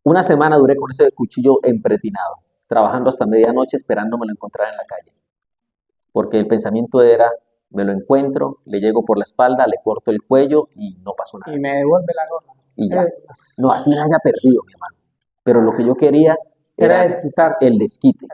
Una semana duré con ese cuchillo empretinado, trabajando hasta medianoche esperando me lo encontrara en la calle. Porque el pensamiento era, me lo encuentro, le llego por la espalda, le corto el cuello y no pasó nada. Y me devuelve la gorra. Y ya. No, así la haya perdido, mi hermano. Pero lo que yo quería Era era desquitarse. el desquite.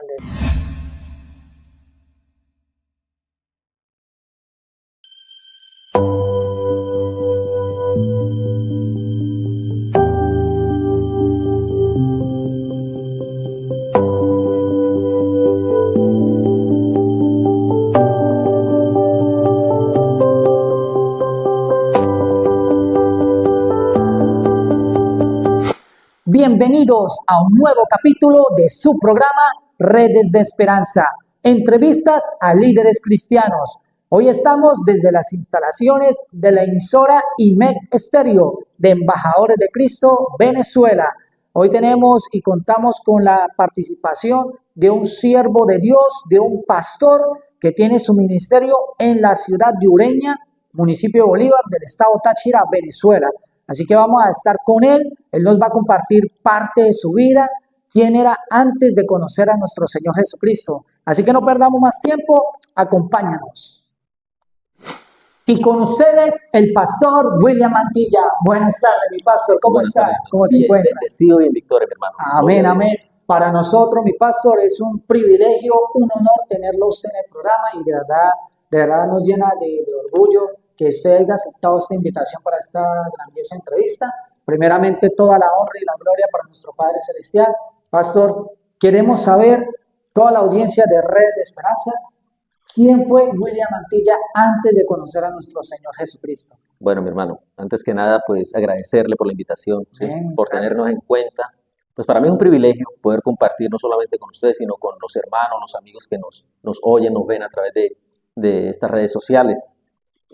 Bienvenidos a un nuevo capítulo de su programa Redes de Esperanza, entrevistas a líderes cristianos. Hoy estamos desde las instalaciones de la emisora IMEC Estéreo de Embajadores de Cristo, Venezuela. Hoy tenemos y contamos con la participación de un siervo de Dios, de un pastor que tiene su ministerio en la ciudad de Ureña, municipio de Bolívar, del estado Táchira, Venezuela. Así que vamos a estar con él nos va a compartir parte de su vida, quién era antes de conocer a nuestro Señor Jesucristo. Así que no perdamos más tiempo, acompáñanos. Y con ustedes, el pastor William Mantilla. Buenas tardes, mi pastor, ¿cómo está? ¿Cómo se encuentra? Bendecido y en victoria, mi hermano. Amén, amén. Para nosotros, mi pastor, es un privilegio, un honor tenerlo usted en el programa y de verdad nos llena de orgullo que usted haya aceptado esta invitación para esta grandiosa entrevista. Primeramente, toda la honra y la gloria para nuestro Padre Celestial. Pastor, queremos saber, toda la audiencia de Redes de Esperanza, ¿quién fue William Mantilla antes de conocer a nuestro Señor Jesucristo? Bueno, mi hermano, antes que nada, pues agradecerle por la invitación, ¿sí? Por tenernos en cuenta. Pues para mí es un privilegio poder compartir no solamente con ustedes, sino con los hermanos, los amigos que nos oyen, nos ven a través de estas redes sociales.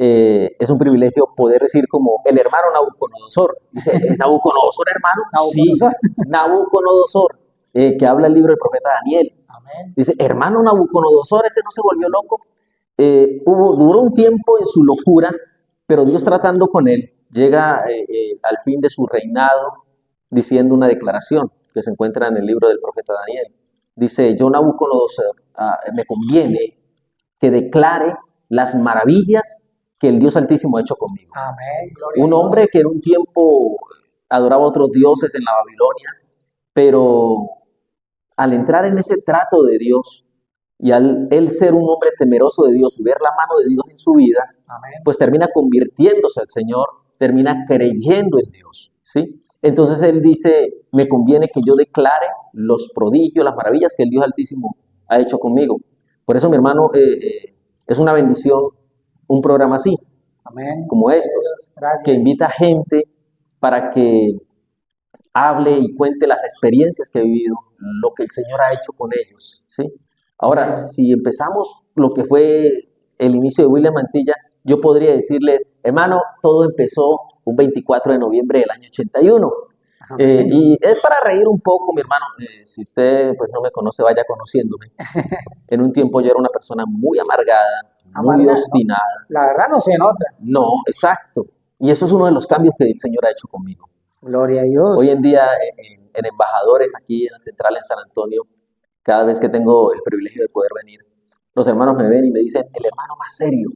Es un privilegio poder decir como el hermano Nabucodonosor. Dice, ¿Nabucodonosor, hermano? ¿Nabucodonosor? Sí, Nabucodonosor, que habla el libro del profeta Daniel. Amén. Dice, hermano Nabucodonosor, ese no se volvió loco. Duró un tiempo en su locura, pero Dios tratando con él, llega al fin de su reinado diciendo una declaración que se encuentra en el libro del profeta Daniel. Dice, yo Nabucodonosor, me conviene que declare las maravillas que el Dios Altísimo ha hecho conmigo. Amén. Un hombre que en un tiempo adoraba a otros dioses en la Babilonia, pero al entrar en ese trato de Dios y al él ser un hombre temeroso de Dios y ver la mano de Dios en su vida, amén, pues termina convirtiéndose al Señor, termina creyendo en Dios, ¿sí? Entonces él dice, me conviene que yo declare los prodigios, las maravillas que el Dios Altísimo ha hecho conmigo. Por eso, mi hermano, es una bendición un programa así, amén, como estos, gracias, que invita a gente para que hable y cuente las experiencias que ha vivido, lo que el Señor ha hecho con ellos, ¿sí? Ahora, si empezamos lo que fue el inicio de William Mantilla, yo podría decirle, hermano, todo empezó un 24 de noviembre del año 81. Y es para reír un poco, mi hermano. Si usted pues no me conoce, vaya conociéndome. En un tiempo yo era una persona muy amargada, muy obstinada. La verdad no se nota. No, exacto. Y eso es uno de los cambios que el Señor ha hecho conmigo. Gloria a Dios. Hoy en día, en Embajadores, aquí en la central en San Antonio, cada vez que tengo el privilegio de poder venir, los hermanos me ven y me dicen, el hermano más serio,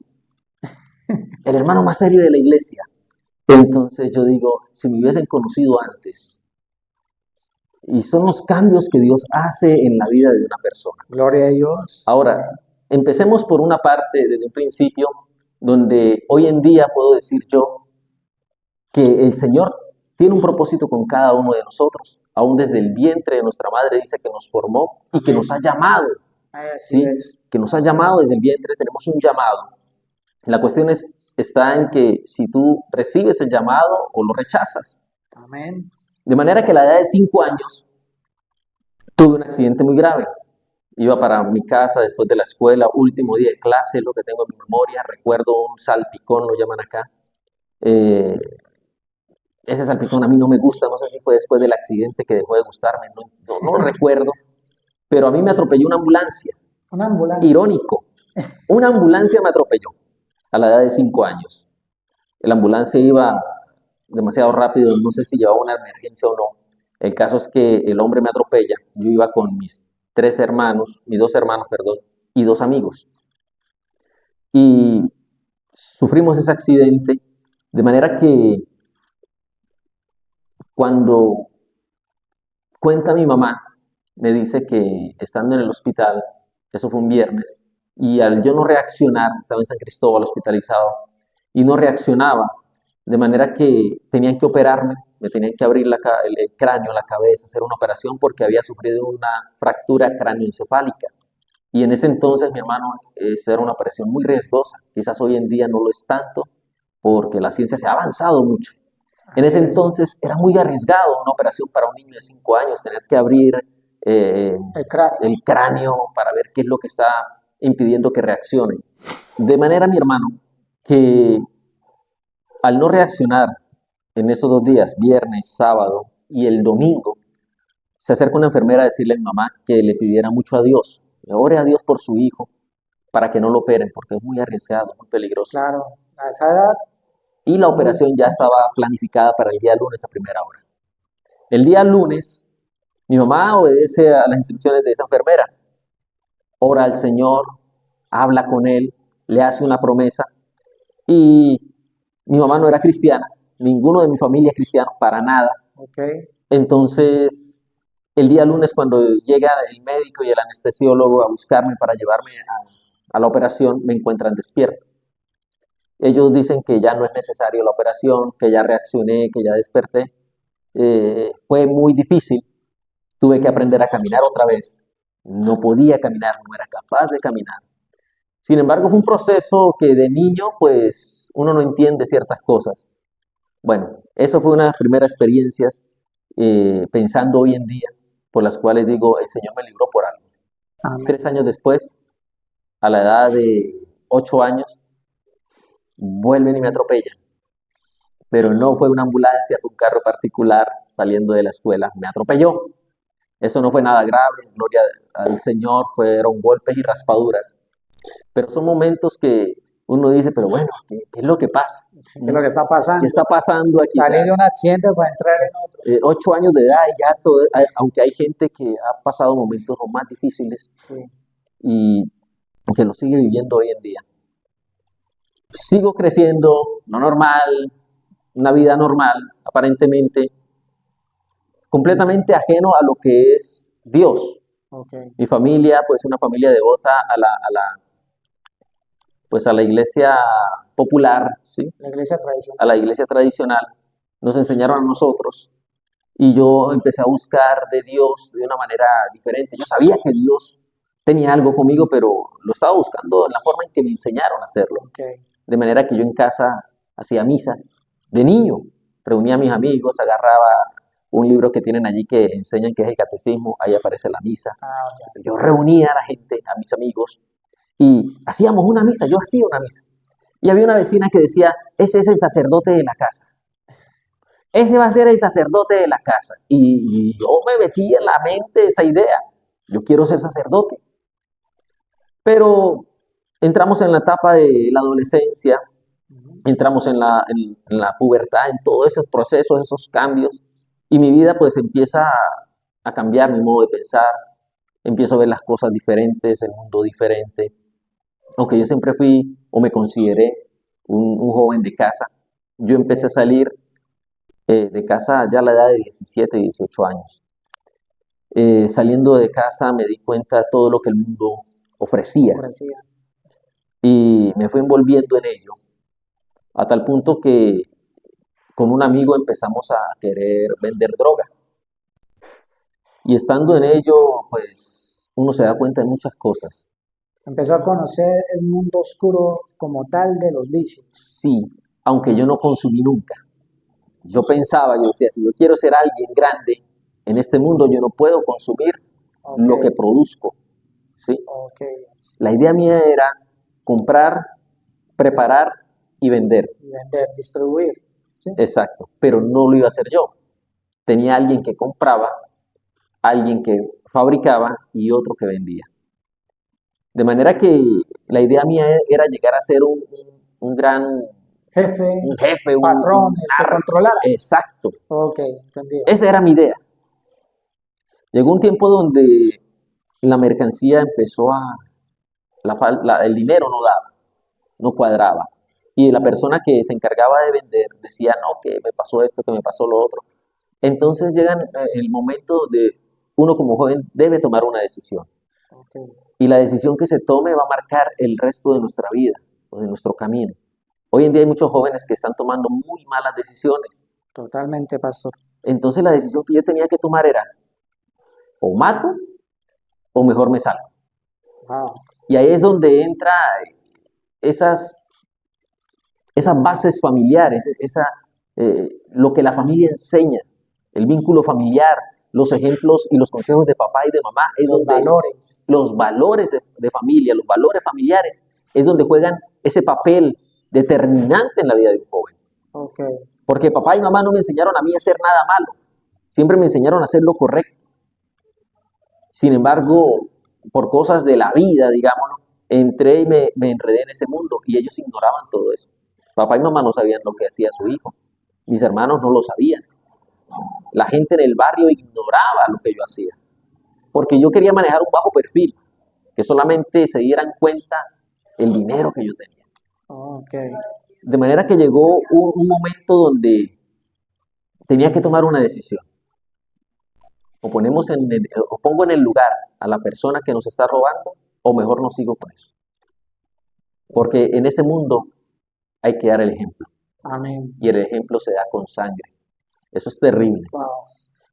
el hermano más serio de la iglesia. Entonces yo digo, si me hubiesen conocido antes, y son los cambios que Dios hace en la vida de una persona. Gloria a Dios. Ahora, empecemos por una parte desde un principio, donde hoy en día puedo decir yo que el Señor tiene un propósito con cada uno de nosotros. Aún desde el vientre de nuestra madre dice que nos formó y que nos ha llamado. Así es. Que nos ha llamado desde el vientre, tenemos un llamado. La cuestión está en que si tú recibes el llamado o lo rechazas. Amén. De manera que a la edad de 5 años tuve un accidente muy grave. Iba para mi casa después de la escuela, último día de clase, lo que tengo en mi memoria. Recuerdo un salpicón, lo llaman acá. Ese salpicón a mí no me gusta, no sé si fue después del accidente que dejó de gustarme, no lo recuerdo. Pero a mí me atropelló una ambulancia. Una ambulancia. Irónico. Una ambulancia me atropelló a la edad de 5 años. La ambulancia iba demasiado rápido, no sé si llevaba una emergencia o no. El caso es que el hombre me atropella. Yo iba con mis dos hermanos, perdón, y dos amigos. Y sufrimos ese accidente, de manera que cuando cuenta mi mamá, me dice que estando en el hospital, eso fue un viernes, y al yo no reaccionar, estaba en San Cristóbal hospitalizado, y no reaccionaba, de manera que tenían que operarme, me tenían que abrir el cráneo, la cabeza, hacer una operación porque había sufrido una fractura cráneoencefálica. Y en ese entonces, mi hermano, esa era una operación muy riesgosa. Quizás hoy en día no lo es tanto porque la ciencia se ha avanzado mucho. En Así ese es. entonces era muy arriesgado una operación para un niño de 5 años, tener que abrir El cráneo. el cráneo para ver qué es lo que está impidiendo que reaccione. De manera, mi hermano, que al no reaccionar en esos 2 días, viernes, sábado y el domingo, se acerca una enfermera a decirle a mi mamá que le pidiera mucho a Dios, que ore a Dios por su hijo para que no lo operen, porque es muy arriesgado, muy peligroso. Claro, a esa edad, Y la operación ya estaba planificada para el día lunes a primera hora. El día lunes, mi mamá obedece a las instrucciones de esa enfermera, ora al Señor, habla con él, le hace una promesa. Y mi mamá no era cristiana, ninguno de mi familia es cristiano, para nada. ok, Entonces, el día lunes cuando llega el médico y el anestesiólogo a buscarme para llevarme a la operación, me encuentran despierto. Ellos dicen que ya no es necesario la operación, que ya reaccioné, que ya desperté. Fue muy difícil, tuve que aprender a caminar otra vez. No podía caminar, no era capaz de caminar. Sin embargo, fue un proceso que de niño, pues, uno no entiende ciertas cosas. Bueno, eso fue una de las primeras experiencias, pensando hoy en día, por las cuales digo, el Señor me libró por algo. amén. 3 años después, a la edad de 8 años, vuelven y me atropellan. Pero no fue una ambulancia, fue un carro particular saliendo de la escuela, me atropelló. Eso no fue nada grave, gloria al Señor, fueron golpes y raspaduras. Pero son momentos que uno dice, pero bueno, ¿qué es lo que pasa? ¿Qué es lo que está ¿Qué pasando? está pasando aquí? Salir de un accidente para entrar en otro. 8 años de edad y ya todo, aunque hay gente que ha pasado momentos los más difíciles Sí, y que lo sigue viviendo hoy en día. Sigo creciendo, no normal, una vida normal, aparentemente, completamente ajeno a lo que es Dios. ok, Mi familia, pues una familia devota pues a la iglesia popular, ¿sí? la iglesia tradicional. A la iglesia tradicional. Nos enseñaron a nosotros y yo empecé a buscar de Dios de una manera diferente. Yo sabía que Dios tenía algo conmigo, pero lo estaba buscando en la forma en que me enseñaron a hacerlo. Ok, De manera que yo en casa hacía misas de niño, reunía a mis amigos, agarraba un libro que tienen allí que enseñan que es el catecismo, ahí aparece la misa. ya. Yo reunía a la gente, a mis amigos, y hacíamos una misa, yo hacía una misa. Y había una vecina que decía, ese es el sacerdote de la casa. Ese va a ser el sacerdote de la casa. Y yo me metí en la mente esa idea. Yo quiero ser sacerdote. Pero entramos en la etapa de la adolescencia, Ujú. entramos en la pubertad, en todos esos procesos, esos cambios. Y mi vida pues empieza a cambiar mi modo de pensar. Empiezo a ver las cosas diferentes, el mundo diferente. Aunque yo siempre fui o me consideré un joven de casa, yo empecé a salir de casa ya a la edad de 17, 18 años. Saliendo de casa me di cuenta de todo lo que el mundo ofrecía Ofrecía. y me fui envolviendo en ello, a tal punto que con un amigo empezamos a querer vender droga. Y estando en ello, pues uno se da cuenta de muchas cosas. Empezó a conocer el mundo oscuro como tal de los vicios. Sí, aunque yo no consumí nunca. Yo pensaba, yo decía, si yo quiero ser alguien grande en este mundo, yo no puedo consumir Ok, lo que produzco, ¿sí? ok. La idea mía era comprar, preparar y vender, Y vender, distribuir. ¿Sí? exacto, pero no lo iba a hacer yo. Tenía alguien que compraba, alguien que fabricaba y otro que vendía. De manera que la idea mía era llegar a ser un gran Jefe, un jefe, patrón, el que narco. controlara. Exacto, Ok, entendido. esa era mi idea. Llegó un tiempo donde la mercancía empezó el dinero no daba, no cuadraba. Y la persona que se encargaba de vender decía, no, que me pasó esto, que me pasó lo otro. Entonces llega el momento donde uno como joven debe tomar una decisión. Ok. Y la decisión que se tome va a marcar el resto de nuestra vida o de nuestro camino. Hoy en día hay muchos jóvenes que están tomando muy malas decisiones. Totalmente, pastor. Entonces la decisión que yo tenía que tomar era, o mato o mejor me salgo. Wow. Y ahí es donde entra esas bases familiares, lo que la familia enseña, el vínculo familiar, los ejemplos y los consejos de papá y de mamá, es Los donde valores. los valores de familia, los valores familiares, es donde juegan ese papel determinante en la vida de un joven. Ok. Porque papá y mamá no me enseñaron a mí a hacer nada malo, siempre me enseñaron a hacer lo correcto. Sin embargo, por cosas de la vida, digámoslo, entré y me enredé en ese mundo y ellos ignoraban todo eso. Papá y mamá no sabían lo que hacía su hijo, mis hermanos no lo sabían. La gente en el barrio ignoraba lo que yo hacía, porque yo quería manejar un bajo perfil, que solamente se dieran cuenta el dinero que yo tenía. Ok. De manera que llegó un momento donde tenía que tomar una decisión. O pongo en el lugar a la persona que nos está robando, o mejor no sigo con eso. Porque en ese mundo hay que dar el ejemplo, Amén. y el ejemplo se da con sangre. Eso es terrible. Wow.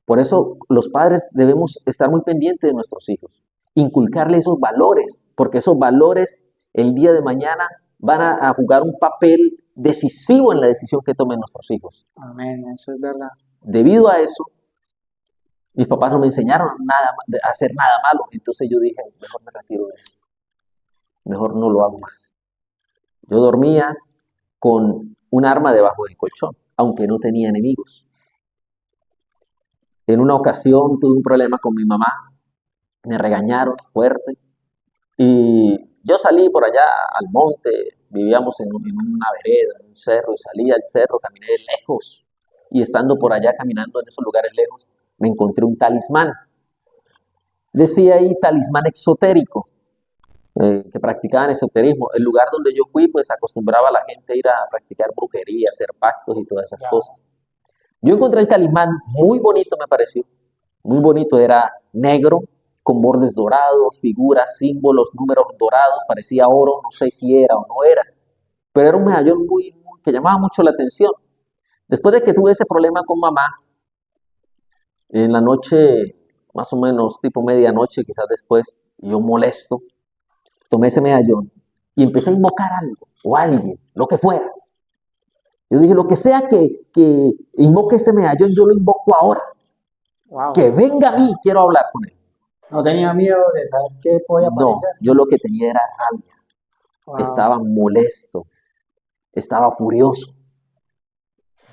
Por eso los padres debemos estar muy pendientes de nuestros hijos, inculcarle esos valores, porque esos valores el día de mañana van a jugar un papel decisivo en la decisión que tomen nuestros hijos. Amén. Eso es verdad. Debido a eso, mis papás no me enseñaron a hacer nada malo, entonces yo dije, mejor me retiro de eso, mejor no lo hago más. Yo dormía con un arma debajo del colchón, aunque no tenía enemigos. En una ocasión tuve un problema con mi mamá, me regañaron fuerte y yo salí por allá al monte, vivíamos en una vereda, en un cerro, y salí al cerro, caminé lejos y estando por allá caminando en esos lugares lejos, me encontré un talismán. Decía ahí talismán exotérico, que practicaban esoterismo. El lugar donde yo fui, pues acostumbraba a la gente a ir a practicar brujería, hacer pactos y todas esas cosas. Yo encontré el talismán muy bonito, me pareció. Muy bonito, era negro, con bordes dorados, figuras, símbolos, números dorados, parecía oro, no sé si era o no era. Pero era un medallón que llamaba mucho la atención. Después de que tuve ese problema con mamá, en la noche, más o menos tipo medianoche, quizás después, yo molesto, tomé ese medallón y empecé a invocar algo o alguien, lo que fuera. Yo dije, lo que sea que invoque este medallón, yo lo invoco ahora. Wow. Que venga a mí, quiero hablar con él. No tenía miedo de saber qué podía No, aparecer. yo lo que tenía era rabia, Wow. estaba molesto, estaba furioso.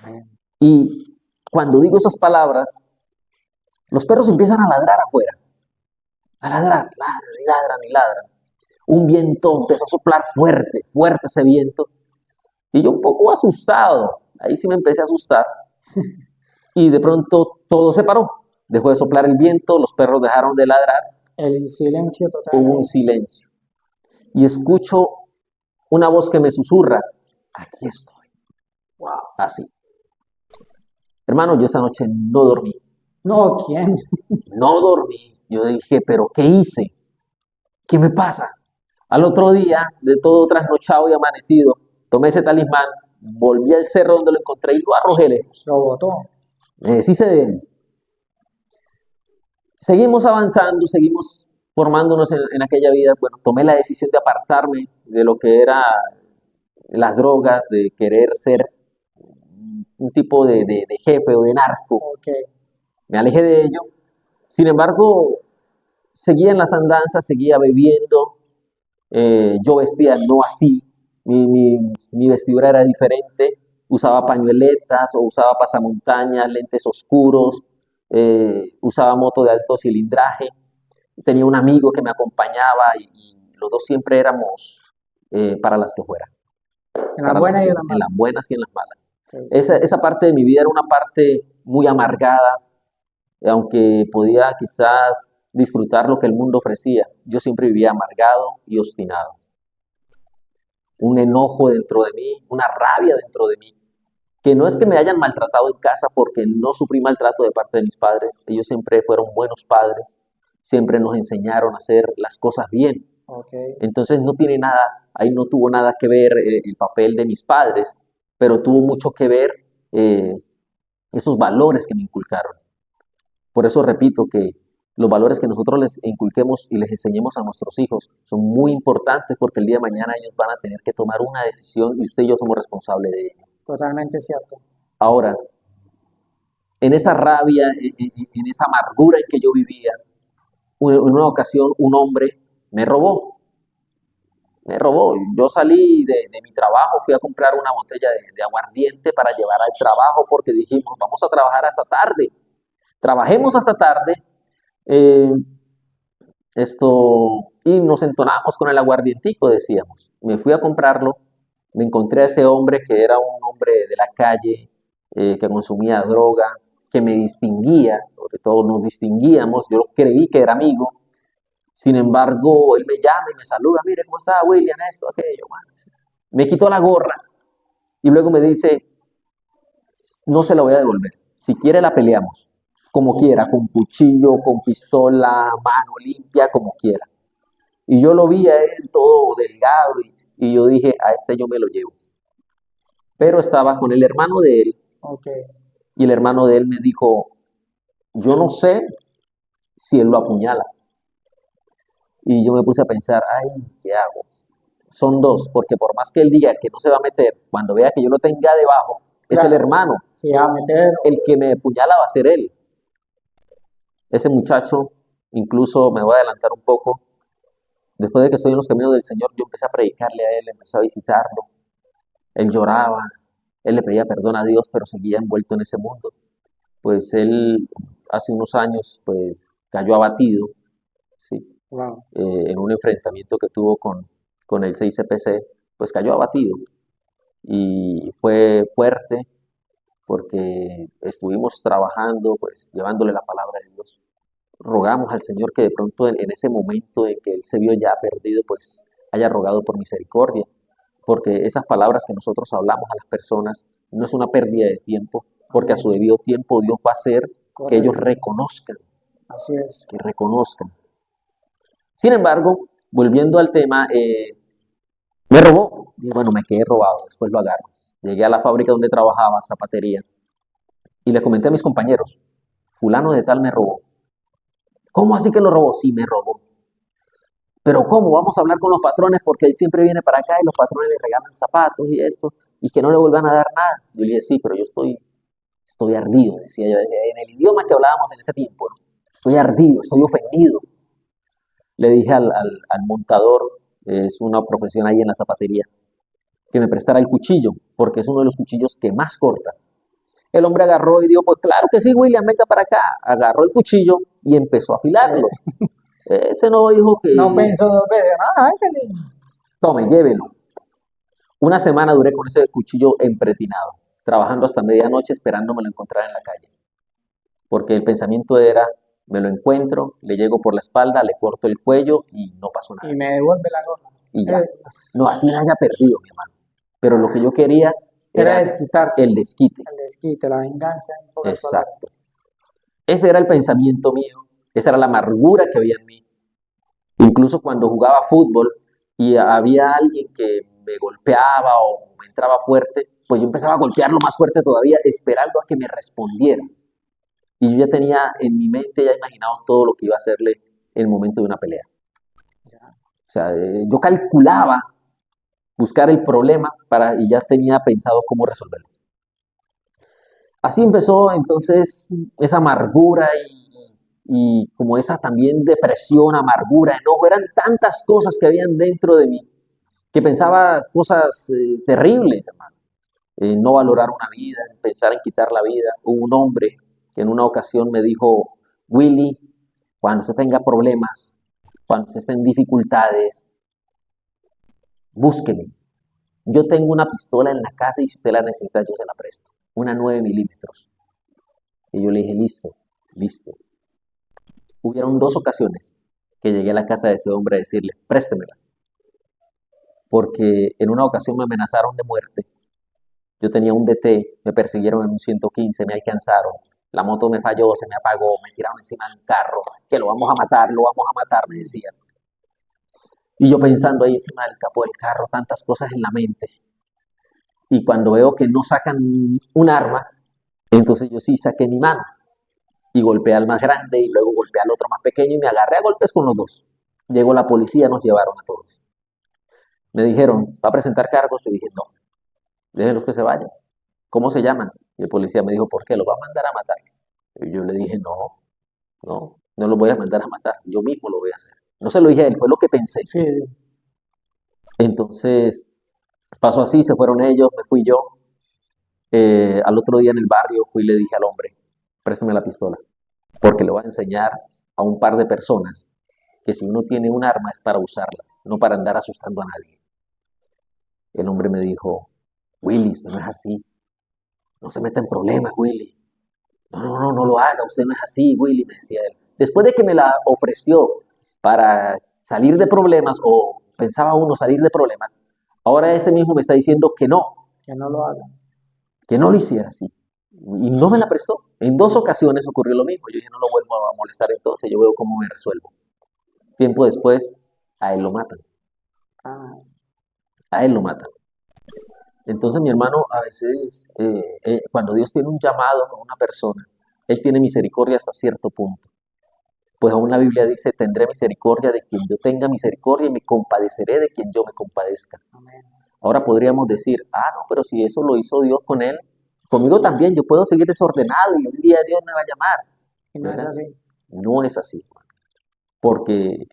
Amén. Y cuando digo esas palabras, los perros empiezan a ladrar afuera. A ladrar, ladran y ladran y ladran. Un viento empezó a soplar fuerte, fuerte ese viento. Y yo un poco asustado, ahí sí me empecé a asustar. Y de pronto todo se paró. Dejó de soplar el viento, los perros dejaron de ladrar, El silencio total. hubo un silencio. Y escucho una voz que me susurra, aquí estoy. Wow. Así. Hermano, yo esa noche no dormí. No, ¿quién? No dormí. Yo dije, ¿pero qué hice? ¿Qué me pasa? Al otro día, de todo trasnochado y amanecido, tomé ese talismán, volví al cerro donde lo encontré y lo arrojé lejos. Lo botó. Me deshice de él. Seguimos avanzando, seguimos formándonos en aquella vida. Bueno, tomé la decisión de apartarme de lo que era las drogas, de querer ser un tipo de jefe o de narco. Ok. Me alejé de ello. Sin embargo, seguía en las andanzas, seguía bebiendo. Yo vestía no así. Mi vestidura era diferente. Usaba pañueletas o usaba pasamontañas, lentes oscuros. Usaba moto de alto cilindraje. Tenía un amigo que me acompañaba y los dos siempre éramos para las que fuera. En las buenas y en las En malas. las buenas y en las malas. Ok. Esa parte de mi vida era una parte muy amargada, aunque podía quizás disfrutar lo que el mundo ofrecía, yo siempre vivía amargado y obstinado. Un enojo dentro de mí, una rabia dentro de mí, que no es que me hayan maltratado en casa porque no sufrí maltrato de parte de mis padres, ellos siempre fueron buenos padres, siempre nos enseñaron a hacer las cosas bien. Ok. Entonces no tiene nada, ahí no tuvo nada que ver el papel de mis padres, pero tuvo mucho que ver eh, esos valores que me inculcaron. Por eso repito que los valores que nosotros les inculquemos y les enseñemos a nuestros hijos son muy importantes porque el día de mañana ellos van a tener que tomar una decisión y usted y yo somos responsables de ello. Totalmente cierto. Ahora, en esa rabia, en esa amargura en que yo vivía, en una ocasión un hombre me robó. Me robó. Yo salí de mi trabajo, fui a comprar una botella de aguardiente para llevar al trabajo porque dijimos, vamos a trabajar hasta tarde. Trabajemos hasta tarde. eh, y nos entonamos con el aguardientico, decíamos. Me fui a comprarlo, me encontré a ese hombre que era un hombre de la calle, que consumía droga, que me distinguía, sobre todo nos distinguíamos, yo creí que era amigo. Sin embargo, él me llama y me saluda, mire, ¿cómo está William? Esto, aquello. Bueno, me quitó la gorra y luego me dice, no se la voy a devolver. Si quiere la peleamos, como quiera, con cuchillo, con pistola, mano limpia, como quiera. Y yo lo vi a él todo delgado y yo dije, a este yo me lo llevo. Pero estaba con el hermano de él Ok. y el hermano de él me dijo, yo no sé si él lo apuñala. Y yo me puse a pensar, ay, ¿qué hago? Son dos, porque por más que él diga que no se va a meter, cuando vea que yo lo tenga debajo, es el Claro. hermano. Si va a meter, El que me apuñala va a ser él. Ese muchacho, incluso me voy a adelantar un poco, después de que estoy en los caminos del Señor, yo empecé a predicarle a él, empecé a visitarlo. Él lloraba, él le pedía perdón a Dios, pero seguía envuelto en ese mundo. Pues él hace unos años, pues cayó abatido, ¿sí? wow. En un enfrentamiento que tuvo con el 6CPC, pues cayó abatido. Y fue fuerte porque estuvimos trabajando, pues llevándole la palabra de Dios. Rogamos al Señor que de pronto en ese momento en que él se vio ya perdido, pues haya rogado por misericordia, porque esas palabras que nosotros hablamos a las personas no es una pérdida de tiempo, porque a su debido tiempo Dios va a hacer que ellos Correcto. reconozcan, Así es. que reconozcan. Sin embargo, volviendo al tema, me robó. Y bueno, me quedé robado, después lo agarro. Llegué a la fábrica donde trabajaba, zapatería, y le comenté a mis compañeros, fulano de tal me robó. ¿Cómo así que lo robó? Sí, me robó. Pero ¿cómo? Vamos a hablar con los patrones porque él siempre viene para acá y los patrones le regalan zapatos y esto, y que no le vuelvan a dar nada. Yo le dije, sí, pero yo estoy ardido, decía yo, decía, en el idioma que hablábamos en ese tiempo, ¿no? Estoy ardido, estoy ofendido. Le dije al montador, es una profesión ahí en la zapatería, que me prestara el cuchillo, porque es uno de los cuchillos que más corta. El hombre agarró y dijo, pues claro que sí, William, venga para acá. Agarró el cuchillo y empezó a afilarlo. Ese no dijo No que, pensó dos veces. Ah, ángel. tome, llévelo. Una semana duré con ese cuchillo empretinado, trabajando hasta medianoche esperando me lo encontrara en la calle. Porque el pensamiento era, me lo encuentro, le llego por la espalda, le corto el cuello y no pasó nada. Y me devuelve la gorra. Y ya. No, así la haya perdido, mi hermano. Pero lo que yo quería Era era desquitarse. el desquite. El desquite, la venganza, en pocas palabras. Exacto. Ese era el pensamiento mío, esa era la amargura que había en mí. Incluso cuando jugaba fútbol y había alguien que me golpeaba o me entraba fuerte, pues yo empezaba a golpearlo más fuerte todavía, esperando a que me respondiera. Y yo ya tenía en mi mente ya imaginado todo lo que iba a hacerle en el momento de una pelea. O sea, yo calculaba buscar el problema y ya tenía pensado cómo resolverlo. Así empezó entonces esa amargura y como esa también depresión, amargura, enojo, eran tantas cosas que habían dentro de mí que pensaba cosas terribles, hermano. No valorar una vida, pensar en quitar la vida. Hubo un hombre que en una ocasión me dijo, Willy, cuando usted tenga problemas, cuando usted esté en dificultades, búsqueme. Yo tengo una pistola en la casa y si usted la necesita, yo se la presto. Una 9 milímetros. Y yo le dije, listo. Listo. Hubieron 2 ocasiones que llegué a la casa de ese hombre a decirle, préstemela, porque en una ocasión me amenazaron de muerte. Yo tenía un DT, me persiguieron en un 115, me alcanzaron, la moto me falló, se me apagó, me tiraron encima de un carro, que lo vamos a matar, me decían. Y yo pensando ahí encima del capó del carro, tantas cosas en la mente. Y cuando veo que no sacan un arma, entonces yo sí saqué mi mano y golpeé al más grande y luego golpeé al otro más pequeño y me agarré a golpes con los dos. Llegó la policía, nos llevaron a todos. Me dijeron, ¿va a presentar cargos? Yo dije, no, déjenlos que se vayan. ¿Cómo se llaman? Y el policía me dijo, ¿por qué? ¿Los va a mandar a matar? Y yo le dije, no, no los voy a mandar a matar, yo mismo lo voy a hacer. No se lo dije a él, fue lo que pensé. Sí, Entonces, pasó así, se fueron ellos, me fui yo. Al otro día en el barrio fui y le dije al hombre, préstame la pistola, porque le voy a enseñar a un par de personas que si uno tiene un arma es para usarla, no para andar asustando a nadie. El hombre me dijo, Willy, usted no es así, no se meta en problemas, Willy. No lo haga, usted no es así, Willy, me decía él. Después de que me la ofreció para salir de problemas, o pensaba uno salir de problemas, ahora ese mismo me está diciendo que no lo haga. que no lo hiciera así. Y no me la prestó. En 2 ocasiones ocurrió lo mismo. Yo dije, no lo vuelvo a molestar entonces, yo veo cómo me resuelvo. Tiempo después, a él lo matan. Ah, A él lo matan. Entonces, mi hermano, a veces, cuando Dios tiene un llamado con una persona, Él tiene misericordia hasta cierto punto. Pues aún la Biblia dice, tendré misericordia de quien yo tenga misericordia y me compadeceré de quien yo me compadezca. amén. Ahora podríamos decir, no, pero si eso lo hizo Dios con él, conmigo también, yo puedo seguir desordenado y un día Dios me va a llamar. Y no es ¿Verdad? así. No es así, porque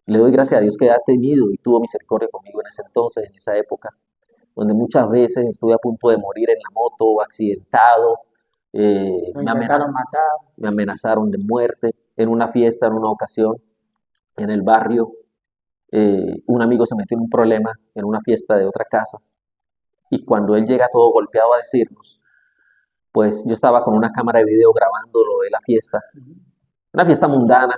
le doy gracias a Dios que ha tenido y tuvo misericordia conmigo en ese entonces, en esa época, donde muchas veces estuve a punto de morir en la moto, accidentado, Lo intentaron matar. me amenazaron de muerte en una fiesta, en una ocasión, en el barrio. Un amigo se metió en un problema en una fiesta de otra casa y cuando él llega todo golpeado a decirnos, pues yo estaba con una cámara de video grabando lo de la fiesta, una fiesta mundana,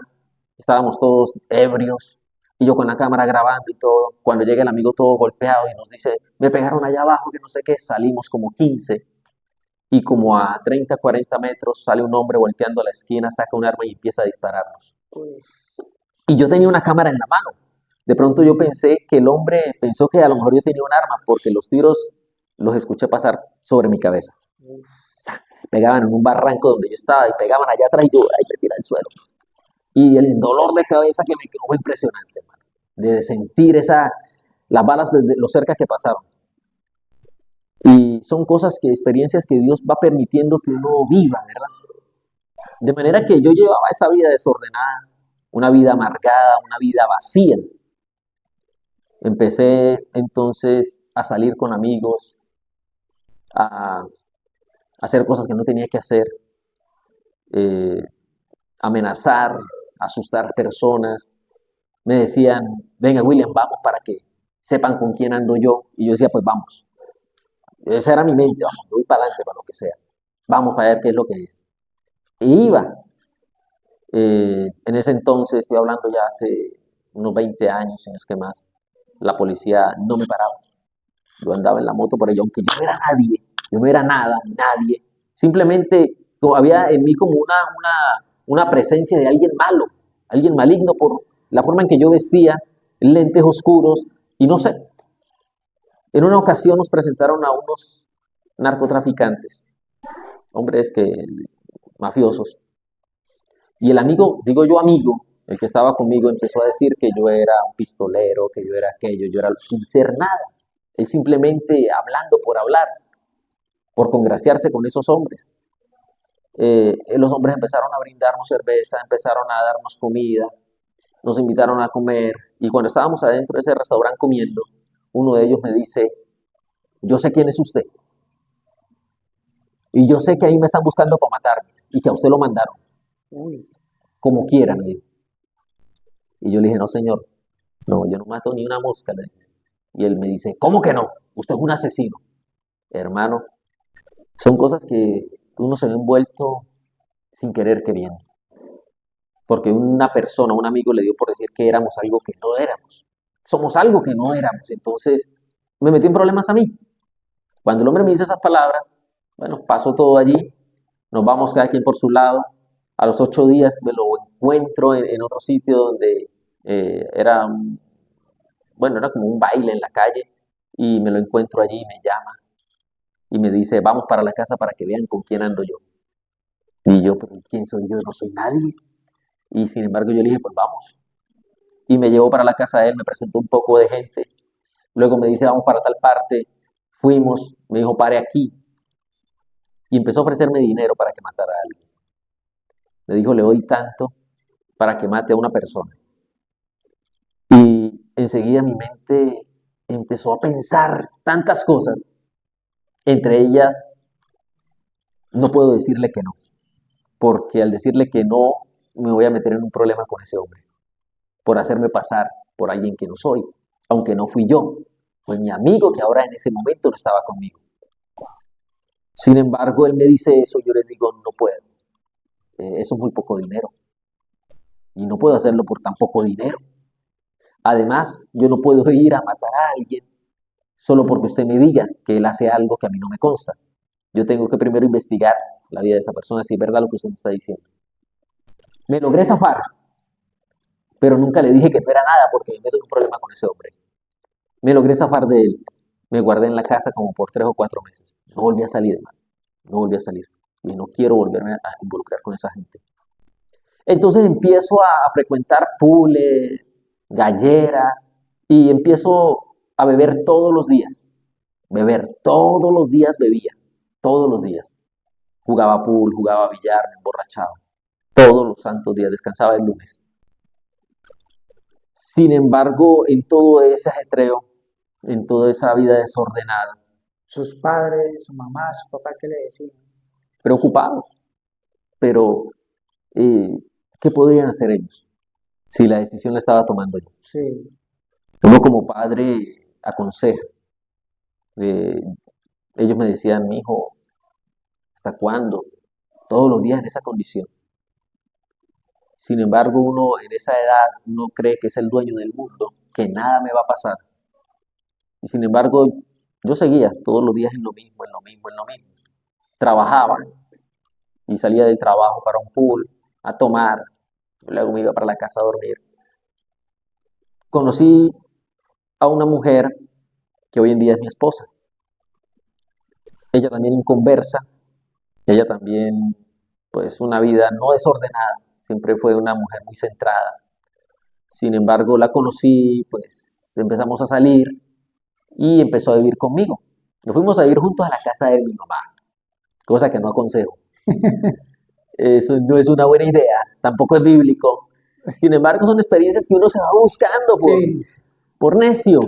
estábamos todos ebrios y yo con la cámara grabando y todo. Cuando llega el amigo todo golpeado y nos dice, me pegaron allá abajo, que no sé qué, salimos como 15 y como a 30, 40 metros sale un hombre volteando a la esquina, saca un arma y empieza a dispararnos. Uy, Y yo tenía una cámara en la mano. De pronto yo pensé que el hombre pensó que a lo mejor yo tenía un arma porque los tiros los escuché pasar sobre mi cabeza. uy. Pegaban en un barranco donde yo estaba y pegaban allá atrás y yo ahí me tiré al suelo. Y el dolor de cabeza que me quedó fue impresionante, hermano. De sentir las balas desde lo cerca que pasaron. Y son experiencias que Dios va permitiendo que uno viva, ¿verdad? De manera que yo llevaba esa vida desordenada, una vida amargada, una vida vacía. Empecé entonces a salir con amigos, a hacer cosas que no tenía que hacer, eh, amenazar, asustar personas. Me decían, venga William, vamos para que sepan con quién ando yo. Y yo decía, pues vamos. Esa era mi mente, vamos, yo voy para adelante, para lo que sea. Vamos a ver qué es lo que es. Y iba. En ese entonces, estoy hablando ya hace unos 20 años, si no es que más, la policía no me paraba. Yo andaba en la moto por ello, aunque yo no era nadie, yo no era nada, nadie. Simplemente había en mí como una presencia de alguien malo, alguien maligno por la forma en que yo vestía, lentes oscuros, y no sé. En una ocasión nos presentaron a unos narcotraficantes, hombres mafiosos, y el amigo, digo yo amigo, el que estaba conmigo empezó a decir que yo era un pistolero, que yo era aquello, yo era sin ser nada. Él simplemente hablando por hablar, por congraciarse con esos hombres. Los hombres empezaron a brindarnos cerveza, empezaron a darnos comida, nos invitaron a comer y cuando estábamos adentro de ese restaurante comiendo, uno de ellos me dice, yo sé quién es usted y yo sé que ahí me están buscando para matarme y que a usted lo mandaron, Uy, como quieran. Y yo le dije, no señor, no, yo no mato ni una mosca. Le dije. Y él me dice, ¿cómo que no? Usted es un asesino. Hermano, son cosas que uno se ve envuelto sin querer queriendo. Porque una persona, un amigo le dio por decir que éramos algo que no éramos. Somos algo que no éramos. Entonces me metí en problemas a mí. Cuando el hombre me dice esas palabras, bueno, pasó todo allí, nos vamos cada quien por su lado. A los 8 días me lo encuentro en otro sitio donde era como un baile en la calle y me lo encuentro allí y me llama y me dice, vamos para la casa para que vean con quién ando yo. Y yo, pero ¿quién soy yo? No soy nadie. Y sin embargo yo le dije, pues vamos. Y me llevó para la casa de él, me presentó un poco de gente. Luego me dice, vamos para tal parte. Fuimos, me dijo, pare aquí. Y empezó a ofrecerme dinero para que matara a alguien. Me dijo, le doy tanto para que mate a una persona. Y enseguida mi mente empezó a pensar tantas cosas. Entre ellas, no puedo decirle que no, porque al decirle que no, me voy a meter en un problema con ese hombre, por hacerme pasar por alguien que no soy, aunque no fui yo, fue mi amigo que ahora en ese momento no estaba conmigo. Sin embargo, él me dice eso, yo le digo, no puedo, eso es muy poco dinero, y no puedo hacerlo por tan poco dinero. Además, yo no puedo ir a matar a alguien solo porque usted me diga que él hace algo que a mí no me consta. Yo tengo que primero investigar la vida de esa persona, si es verdad lo que usted me está diciendo. Me logré zafar, pero nunca le dije que no era nada porque me meto en un problema con ese hombre. Me logré zafar de él. Me guardé en la casa como por 3 o 4 meses. No volví a salir, hermano. No volví a salir. Y no quiero volverme a involucrar con esa gente. Entonces empiezo a frecuentar pools, galleras, y empiezo a beber todos los días. Beber todos los días bebía. Todos los días. Jugaba pool, jugaba billar, me emborrachaba. Todos los santos días. Descansaba el lunes. Sin embargo, en todo ese ajetreo, en toda esa vida desordenada, Sus padres, su mamá, su papá, ¿qué le decían? preocupados, pero eh, ¿qué podrían hacer ellos si la decisión la estaba tomando yo? Sí, Uno como padre aconseja. eh, Ellos me decían, mi hijo, ¿hasta cuándo? Todos los días en esa condición. Sin embargo, uno en esa edad, uno cree que es el dueño del mundo, que nada me va a pasar. Y sin embargo, yo seguía todos los días en lo mismo, en lo mismo, en lo mismo. Trabajaba y salía del trabajo para un pool, a tomar, luego me iba para la casa a dormir. Conocí a una mujer que hoy en día es mi esposa. Ella también inconversa, ella también, pues, una vida no desordenada, siempre fue una mujer muy centrada. Sin embargo, la conocí, pues, empezamos a salir y empezó a vivir conmigo. Nos fuimos a vivir juntos a la casa de mi mamá, cosa que no aconsejo. Eso no es una buena idea, tampoco es bíblico. Sin embargo, son experiencias que uno se va buscando sí, por necio.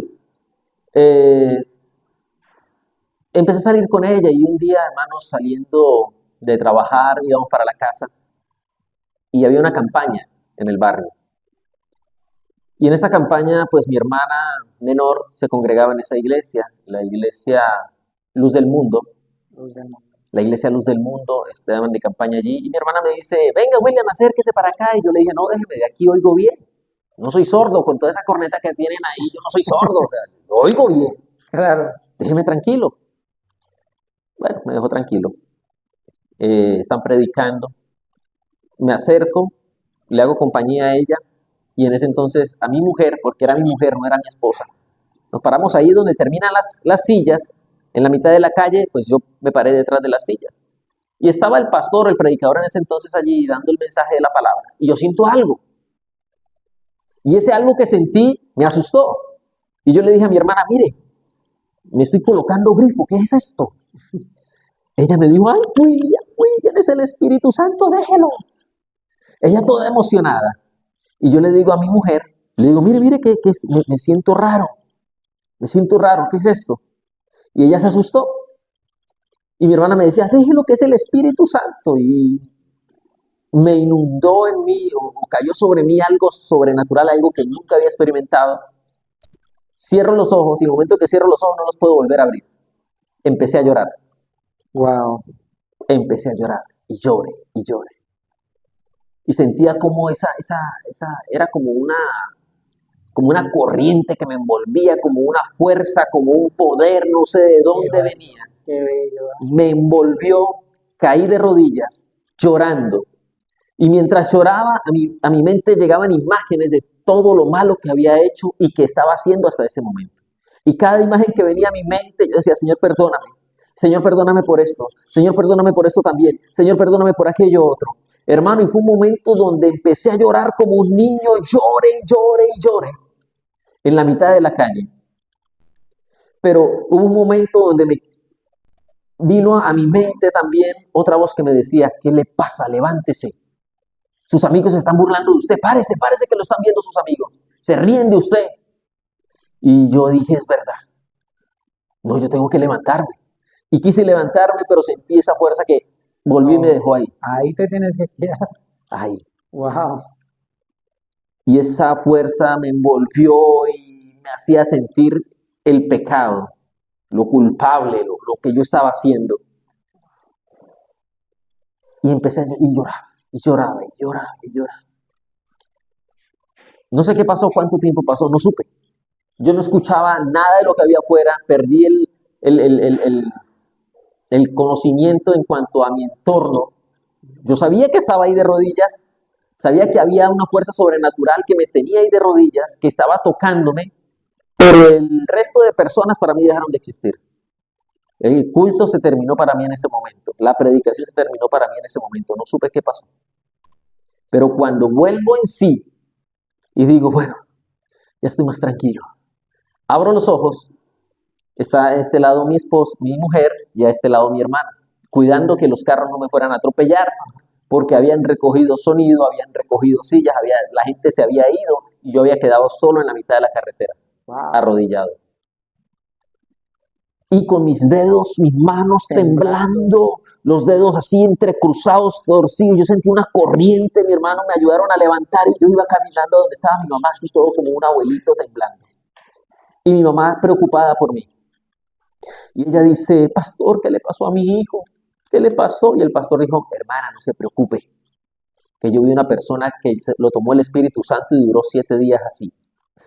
Eh, Empecé a salir con ella y un día, hermanos, saliendo de trabajar, íbamos para la casa y había una campaña en el barrio. Y en esa campaña, pues mi hermana menor se congregaba en esa iglesia, la iglesia Luz del Mundo. los demás. La iglesia Luz del Mundo, estaban de campaña allí, y mi hermana me dice, venga William, acérquese para acá, y yo le dije, no, déjeme, de aquí oigo bien, no soy sordo, con toda esa corneta que tienen ahí, yo no soy sordo, o sea, yo oigo bien, Claro, déjeme tranquilo. Bueno, me dejó tranquilo. Están predicando, me acerco, le hago compañía a ella, y en ese entonces a mi mujer, porque era mi mujer, no era mi esposa, nos paramos ahí donde terminan las sillas, en la mitad de la calle, pues yo me paré detrás de las sillas. Y estaba el pastor, el predicador en ese entonces allí dando el mensaje de la palabra. Y yo siento algo. Y ese algo que sentí me asustó. Y yo le dije a mi hermana, mire, me estoy colocando grifo, ¿qué es esto? Ella me dijo, ay, William, es el Espíritu Santo, déjelo. Ella toda emocionada. Y yo le digo a mi mujer, le digo, mire, me me siento raro, ¿qué es esto? Y ella se asustó. Y mi hermana me decía, déjelo que es el Espíritu Santo. Y me inundó en mí o cayó sobre mí algo sobrenatural, algo que nunca había experimentado. Cierro los ojos y en el momento que cierro los ojos no los puedo volver a abrir. Empecé a llorar, wow, empecé a llorar y lloré y lloré. y sentía como era como una corriente que me envolvía, como una fuerza, como un poder, no sé de dónde venía. Qué bello. Me envolvió, caí de rodillas, llorando. Y mientras lloraba, a mi mente llegaban imágenes de todo lo malo que había hecho y que estaba haciendo hasta ese momento. Y cada imagen que venía a mi mente, yo decía, Señor, perdóname por esto, Señor, perdóname por esto también, Señor, perdóname por aquello otro. Hermano, y fue un momento donde empecé a llorar como un niño, llore y llore y llore, en la mitad de la calle. Pero hubo un momento donde me vino a mi mente también otra voz que me decía, ¿qué le pasa? Levántese. Sus amigos se están burlando de usted. Párese, párese que lo están viendo sus amigos. Se ríen de usted. Y yo dije, es verdad. No, yo tengo que levantarme. Y quise levantarme, pero sentí esa fuerza que volvió y me dejó ahí. Ahí te tienes que quedar. Ahí. Wow. Y esa fuerza me envolvió y me hacía sentir el pecado, lo culpable, lo que yo estaba haciendo. Y empecé a y lloraba, y lloraba, y lloraba, y lloraba. No sé qué pasó, cuánto tiempo pasó, no supe. Yo no escuchaba nada de lo que había afuera, perdí el, el, el, el, el conocimiento en cuanto a mi entorno. Yo sabía que estaba ahí de rodillas, sabía que había una fuerza sobrenatural que me tenía ahí de rodillas, que estaba tocándome, pero el resto de personas para mí dejaron de existir. El culto se terminó para mí en ese momento, la predicación se terminó para mí en ese momento, no supe qué pasó. Pero cuando vuelvo en sí y digo, bueno, ya estoy más tranquilo, abro los ojos, está a este lado mi esposa, mi mujer, y a este lado mi hermana, cuidando que los carros no me fueran a atropellar, porque habían recogido sonido, habían recogido sillas, la gente se había ido y yo había quedado solo en la mitad de la carretera, arrodillado. Y con mis dedos, mis manos temblando, los dedos así entrecruzados, torcidos, yo sentí una corriente, mi hermano me ayudaron a levantar y yo iba caminando donde estaba mi mamá, así todo como un abuelito temblando. Y mi mamá preocupada por mí. Y ella dice, pastor, ¿qué le pasó a mi hijo? ¿Qué le pasó? Y el pastor dijo, hermana, no se preocupe, que yo vi una persona que lo tomó el Espíritu Santo y duró 7 días así.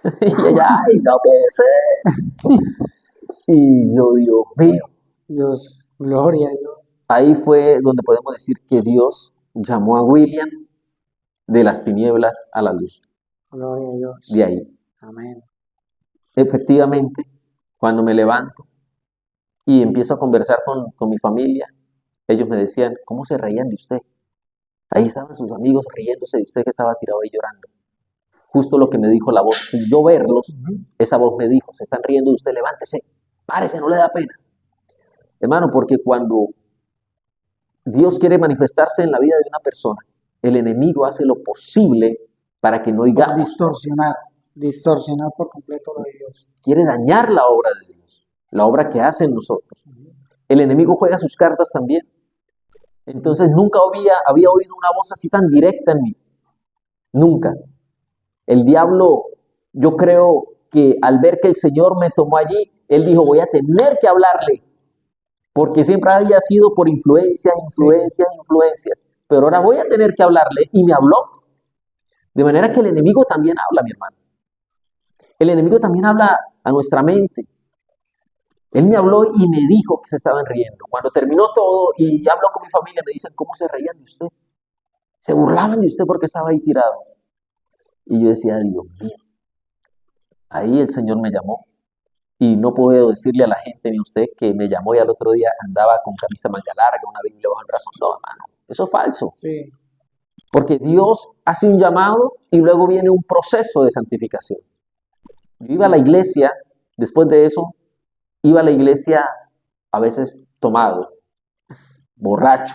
Y ella, ay, no puede ser. Y yo, Dios mío. Dios, gloria a Dios. Ahí fue donde podemos decir que Dios llamó a William de las tinieblas a la luz. Gloria a Dios. De ahí. Amén. Efectivamente, cuando me levanto y empiezo a conversar con mi familia, ellos me decían, ¿cómo se reían de usted? Ahí estaban sus amigos riéndose de usted que estaba tirado ahí llorando. Justo lo que me dijo la voz. Y yo verlos, esa voz me dijo, se están riendo de usted, levántese, párese, no le da pena. Hermano, porque cuando Dios quiere manifestarse en la vida de una persona, el enemigo hace lo posible para que no oigamos. Distorsionar por completo lo de Dios. Quiere dañar la obra de Dios, la obra que hace en nosotros. El enemigo juega sus cartas también. Entonces nunca había oído una voz así tan directa en mí. Nunca. El diablo, yo creo que al ver que el Señor me tomó allí, él dijo, voy a tener que hablarle. Porque siempre había sido por influencias, pero ahora voy a tener que hablarle, y me habló. De manera que el enemigo también habla, mi hermano. El enemigo también habla a nuestra mente. Él me habló y me dijo que se estaban riendo. Cuando terminó todo y habló con mi familia, me dicen, ¿cómo se reían de usted? Se burlaban de usted porque estaba ahí tirado. Y yo decía, Dios mío. Ahí el Señor me llamó. Y no puedo decirle a la gente ni a usted que me llamó y al otro día andaba con camisa manga larga, una Biblia bajo el brazo. No, hermano, eso es falso. Sí. Porque Dios hace un llamado y luego viene un proceso de santificación. Yo iba a la iglesia, después de eso, iba a la iglesia a veces tomado, borracho.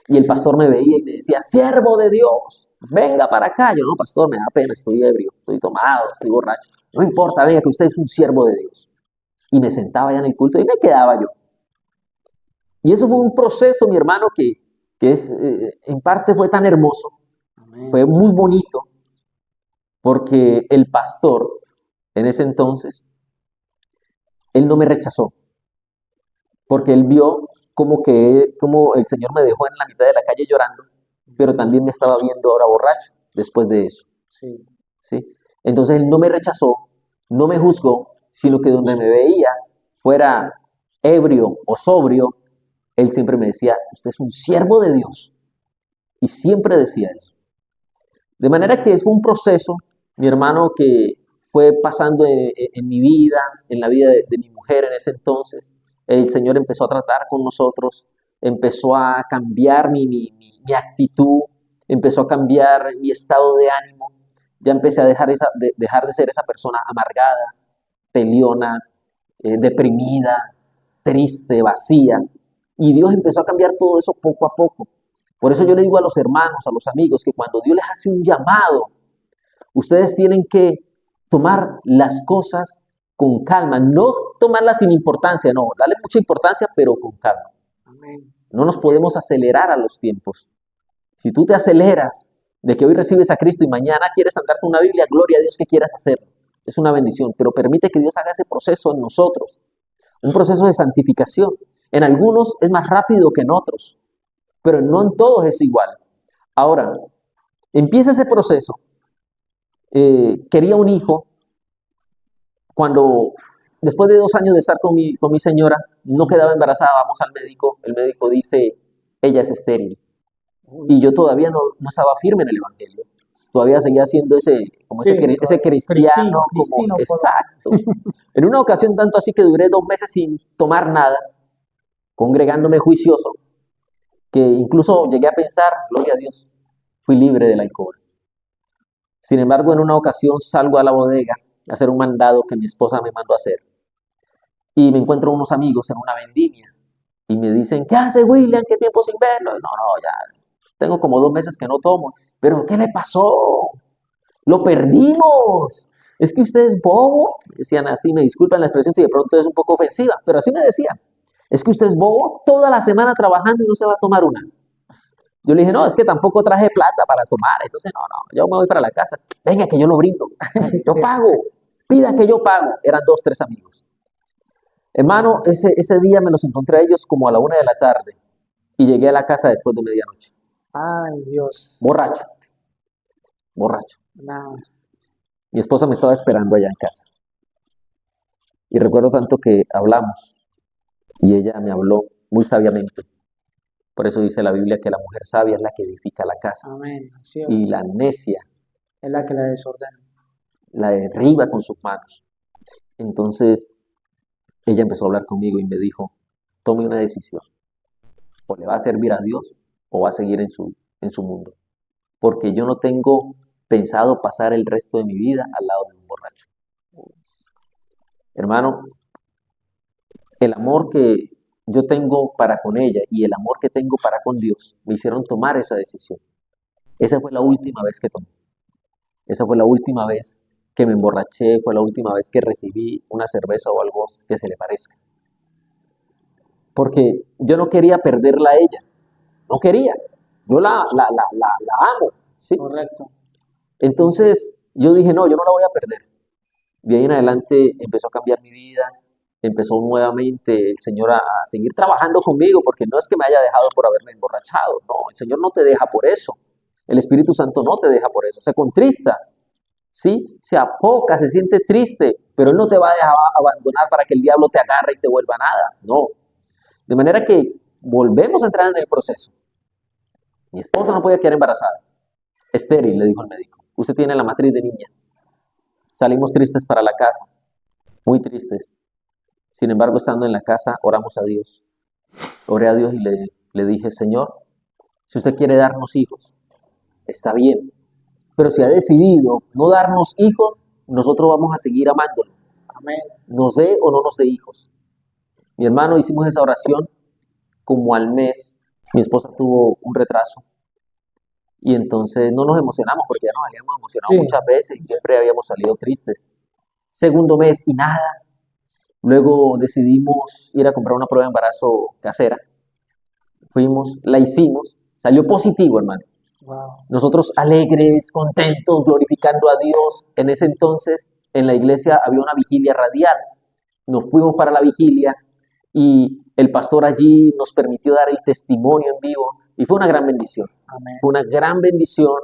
Y el pastor me veía y me decía, siervo de Dios, venga para acá. Yo, no, pastor, me da pena, estoy ebrio, estoy tomado, estoy borracho. No importa, venga, que usted es un siervo de Dios. Y me sentaba ya en el culto y me quedaba yo. Y eso fue un proceso, mi hermano, que en parte fue tan hermoso, Amén. fue muy bonito, porque el pastor, en ese entonces, él no me rechazó, porque él vio como el Señor me dejó en la mitad de la calle llorando, pero también me estaba viendo ahora borracho después de eso, Sí. ¿sí? Entonces él no me rechazó, no me juzgó, sino que donde me veía, fuera ebrio o sobrio, él siempre me decía, usted es un siervo de Dios. Y siempre decía eso. De manera que es un proceso, mi hermano, que fue pasando en mi vida, en la vida de mi mujer en ese entonces. El Señor empezó a tratar con nosotros, empezó a cambiar mi actitud, empezó a cambiar mi estado de ánimo. Ya empecé a dejar de ser esa persona amargada, peleona, deprimida, triste, vacía. Y Dios empezó a cambiar todo eso poco a poco. Por eso yo le digo a los hermanos, a los amigos, que cuando Dios les hace un llamado, ustedes tienen que tomar las cosas con calma, no tomarlas sin importancia, no, darle mucha importancia, pero con calma. Amén. No nos podemos acelerar a los tiempos. Si tú te aceleras de que hoy recibes a Cristo y mañana quieres andar con una Biblia, gloria a Dios que quieras hacerlo. Es una bendición, pero permite que Dios haga ese proceso en nosotros, un proceso de santificación. En algunos es más rápido que en otros, pero no en todos es igual. Ahora, empieza ese proceso. Quería un hijo cuando, después de 2 años de estar con mi señora, no quedaba embarazada, vamos al médico, el médico dice, ella es estéril. Y yo todavía no estaba firme en el evangelio. Todavía seguía siendo como Sí, ese cristiano, cristino, por- exacto. En una ocasión tanto así que duré 2 meses sin tomar nada, congregándome juicioso, que incluso llegué a pensar, gloria a Dios, fui libre del alcohol. Sin embargo, en una ocasión salgo a la bodega a hacer un mandado que mi esposa me mandó a hacer y me encuentro unos amigos en una vendimia y me dicen, ¿qué hace William? ¿Qué tiempo sin verlo? Y no, ya tengo como 2 meses que no tomo. ¿Pero qué le pasó? ¡Lo perdimos! Es que usted es bobo. Decían así, me disculpan la expresión si de pronto es un poco ofensiva, pero así me decían. Es que usted es bobo toda la semana trabajando y no se va a tomar una. Yo le dije, no, es que tampoco traje plata para tomar. Entonces, no, yo me voy para la casa. Venga, que yo lo brindo. Yo pago. Pida que yo pago. Eran 2, 3 amigos. Hermano, ese día me los encontré a ellos como a la 1 de la tarde y llegué a la casa después de medianoche. Ay, Dios. Borracho, borracho. Nada. Mi esposa me estaba esperando allá en casa. Y recuerdo tanto que hablamos y ella me habló muy sabiamente. Por eso dice la Biblia que la mujer sabia es la que edifica la casa Amén. Así y es. la necia Es la que la desordena. la derriba con sus manos. Entonces ella empezó a hablar conmigo y me dijo, tome una decisión. O le va a servir a Dios o va a seguir en su mundo. Porque yo no tengo pensado pasar el resto de mi vida al lado de un borracho. Hermano, el amor que yo tengo para con ella y el amor que tengo para con Dios me hicieron tomar esa decisión. Esa fue la última vez que tomé. Esa fue la última vez que me emborraché, fue la última vez que recibí una cerveza o algo que se le parezca. Porque yo no quería perderla a ella. No quería. Yo la amo, ¿sí? Correcto. Entonces yo dije, no, yo no la voy a perder. De ahí en adelante empezó a cambiar mi vida, empezó nuevamente el Señor a seguir trabajando conmigo, porque no es que me haya dejado por haberme emborrachado, no, el Señor no te deja por eso, el Espíritu Santo no te deja por eso, se contrista, ¿sí? Se apoca, se siente triste, pero Él no te va a dejar abandonar para que el diablo te agarre y te vuelva nada, no. De manera que volvemos a entrar en el proceso. Mi esposa no podía quedar embarazada, estéril, le dijo el médico, usted tiene la matriz de niña. Salimos tristes para la casa, muy tristes. Sin embargo, estando en la casa, oramos a Dios. Oré a Dios y le dije, Señor, si usted quiere darnos hijos, está bien. Pero si ha decidido no darnos hijos, nosotros vamos a seguir amándolo. Amén. Nos dé o no nos dé hijos. Mi hermano, hicimos esa oración como al mes. Mi esposa tuvo un retraso. Y entonces no nos emocionamos porque ya nos habíamos emocionado Sí. muchas veces y siempre habíamos salido tristes. Segundo mes y nada. Luego decidimos ir a comprar una prueba de embarazo casera. Fuimos, la hicimos, salió positivo, hermano. Wow. Nosotros alegres, contentos, glorificando a Dios. En ese entonces, en la iglesia había una vigilia radial. Nos fuimos para la vigilia y el pastor allí nos permitió dar el testimonio en vivo y fue una gran bendición. Amén. Fue una gran bendición.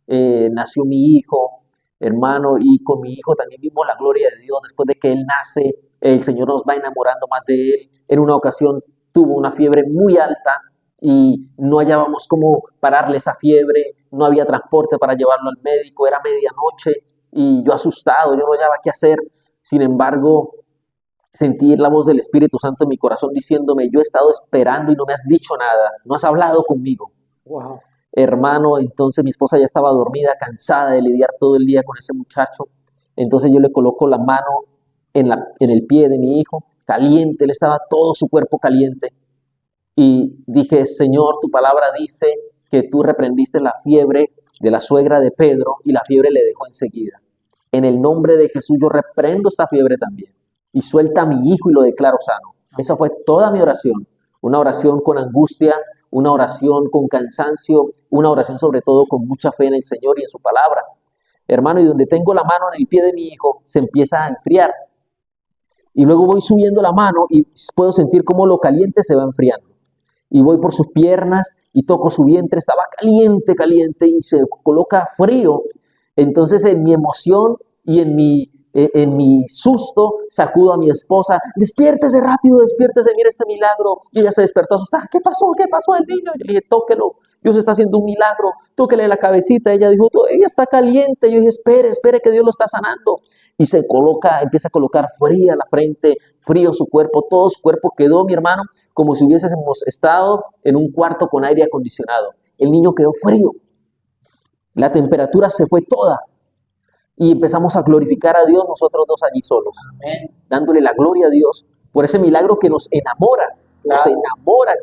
Nació mi hijo, hermano, y con mi hijo también vimos la gloria de Dios. Después de que él nace, el Señor nos va enamorando más de él. En una ocasión tuvo una fiebre muy alta y no hallábamos cómo pararle esa fiebre, no había transporte para llevarlo al médico, era medianoche y yo asustado, yo no hallaba qué hacer. Sin embargo, sentí la voz del Espíritu Santo en mi corazón diciéndome, yo he estado esperando y no me has dicho nada, no has hablado conmigo. Wow. Hermano, entonces mi esposa ya estaba dormida, cansada de lidiar todo el día con ese muchacho. Entonces yo le coloco la mano en el pie de mi hijo, caliente, él estaba todo su cuerpo caliente. Y dije, Señor, tu palabra dice que tú reprendiste la fiebre de la suegra de Pedro y la fiebre le dejó enseguida. En el nombre de Jesús yo reprendo esta fiebre también y suelta a mi hijo y lo declaro sano. Esa fue toda mi oración, una oración con angustia, una oración con cansancio, una oración sobre todo con mucha fe en el Señor y en su palabra. Hermano, y donde tengo la mano en el pie de mi hijo, se empieza a enfriar. Y luego voy subiendo la mano y puedo sentir cómo lo caliente se va enfriando. Y voy por sus piernas y toco su vientre, estaba caliente, caliente y se coloca frío. Entonces en mi emoción y en mi susto sacudo a mi esposa, despiértese rápido, despiértese, mire este milagro. Y ella se despertó asustada, ¿qué pasó? ¿Qué pasó al niño? Y le dije, tóquelo, Dios está haciendo un milagro, tóquele la cabecita. Ella dijo, ella está caliente. Yo dije, espere que Dios lo está sanando. Y empieza a colocar fría la frente, frío su cuerpo, todo su cuerpo quedó, mi hermano, como si hubiésemos estado en un cuarto con aire acondicionado. El niño quedó frío, la temperatura se fue toda y empezamos a glorificar a Dios nosotros dos allí solos, Amén. dándole la gloria a Dios por ese milagro que nos enamora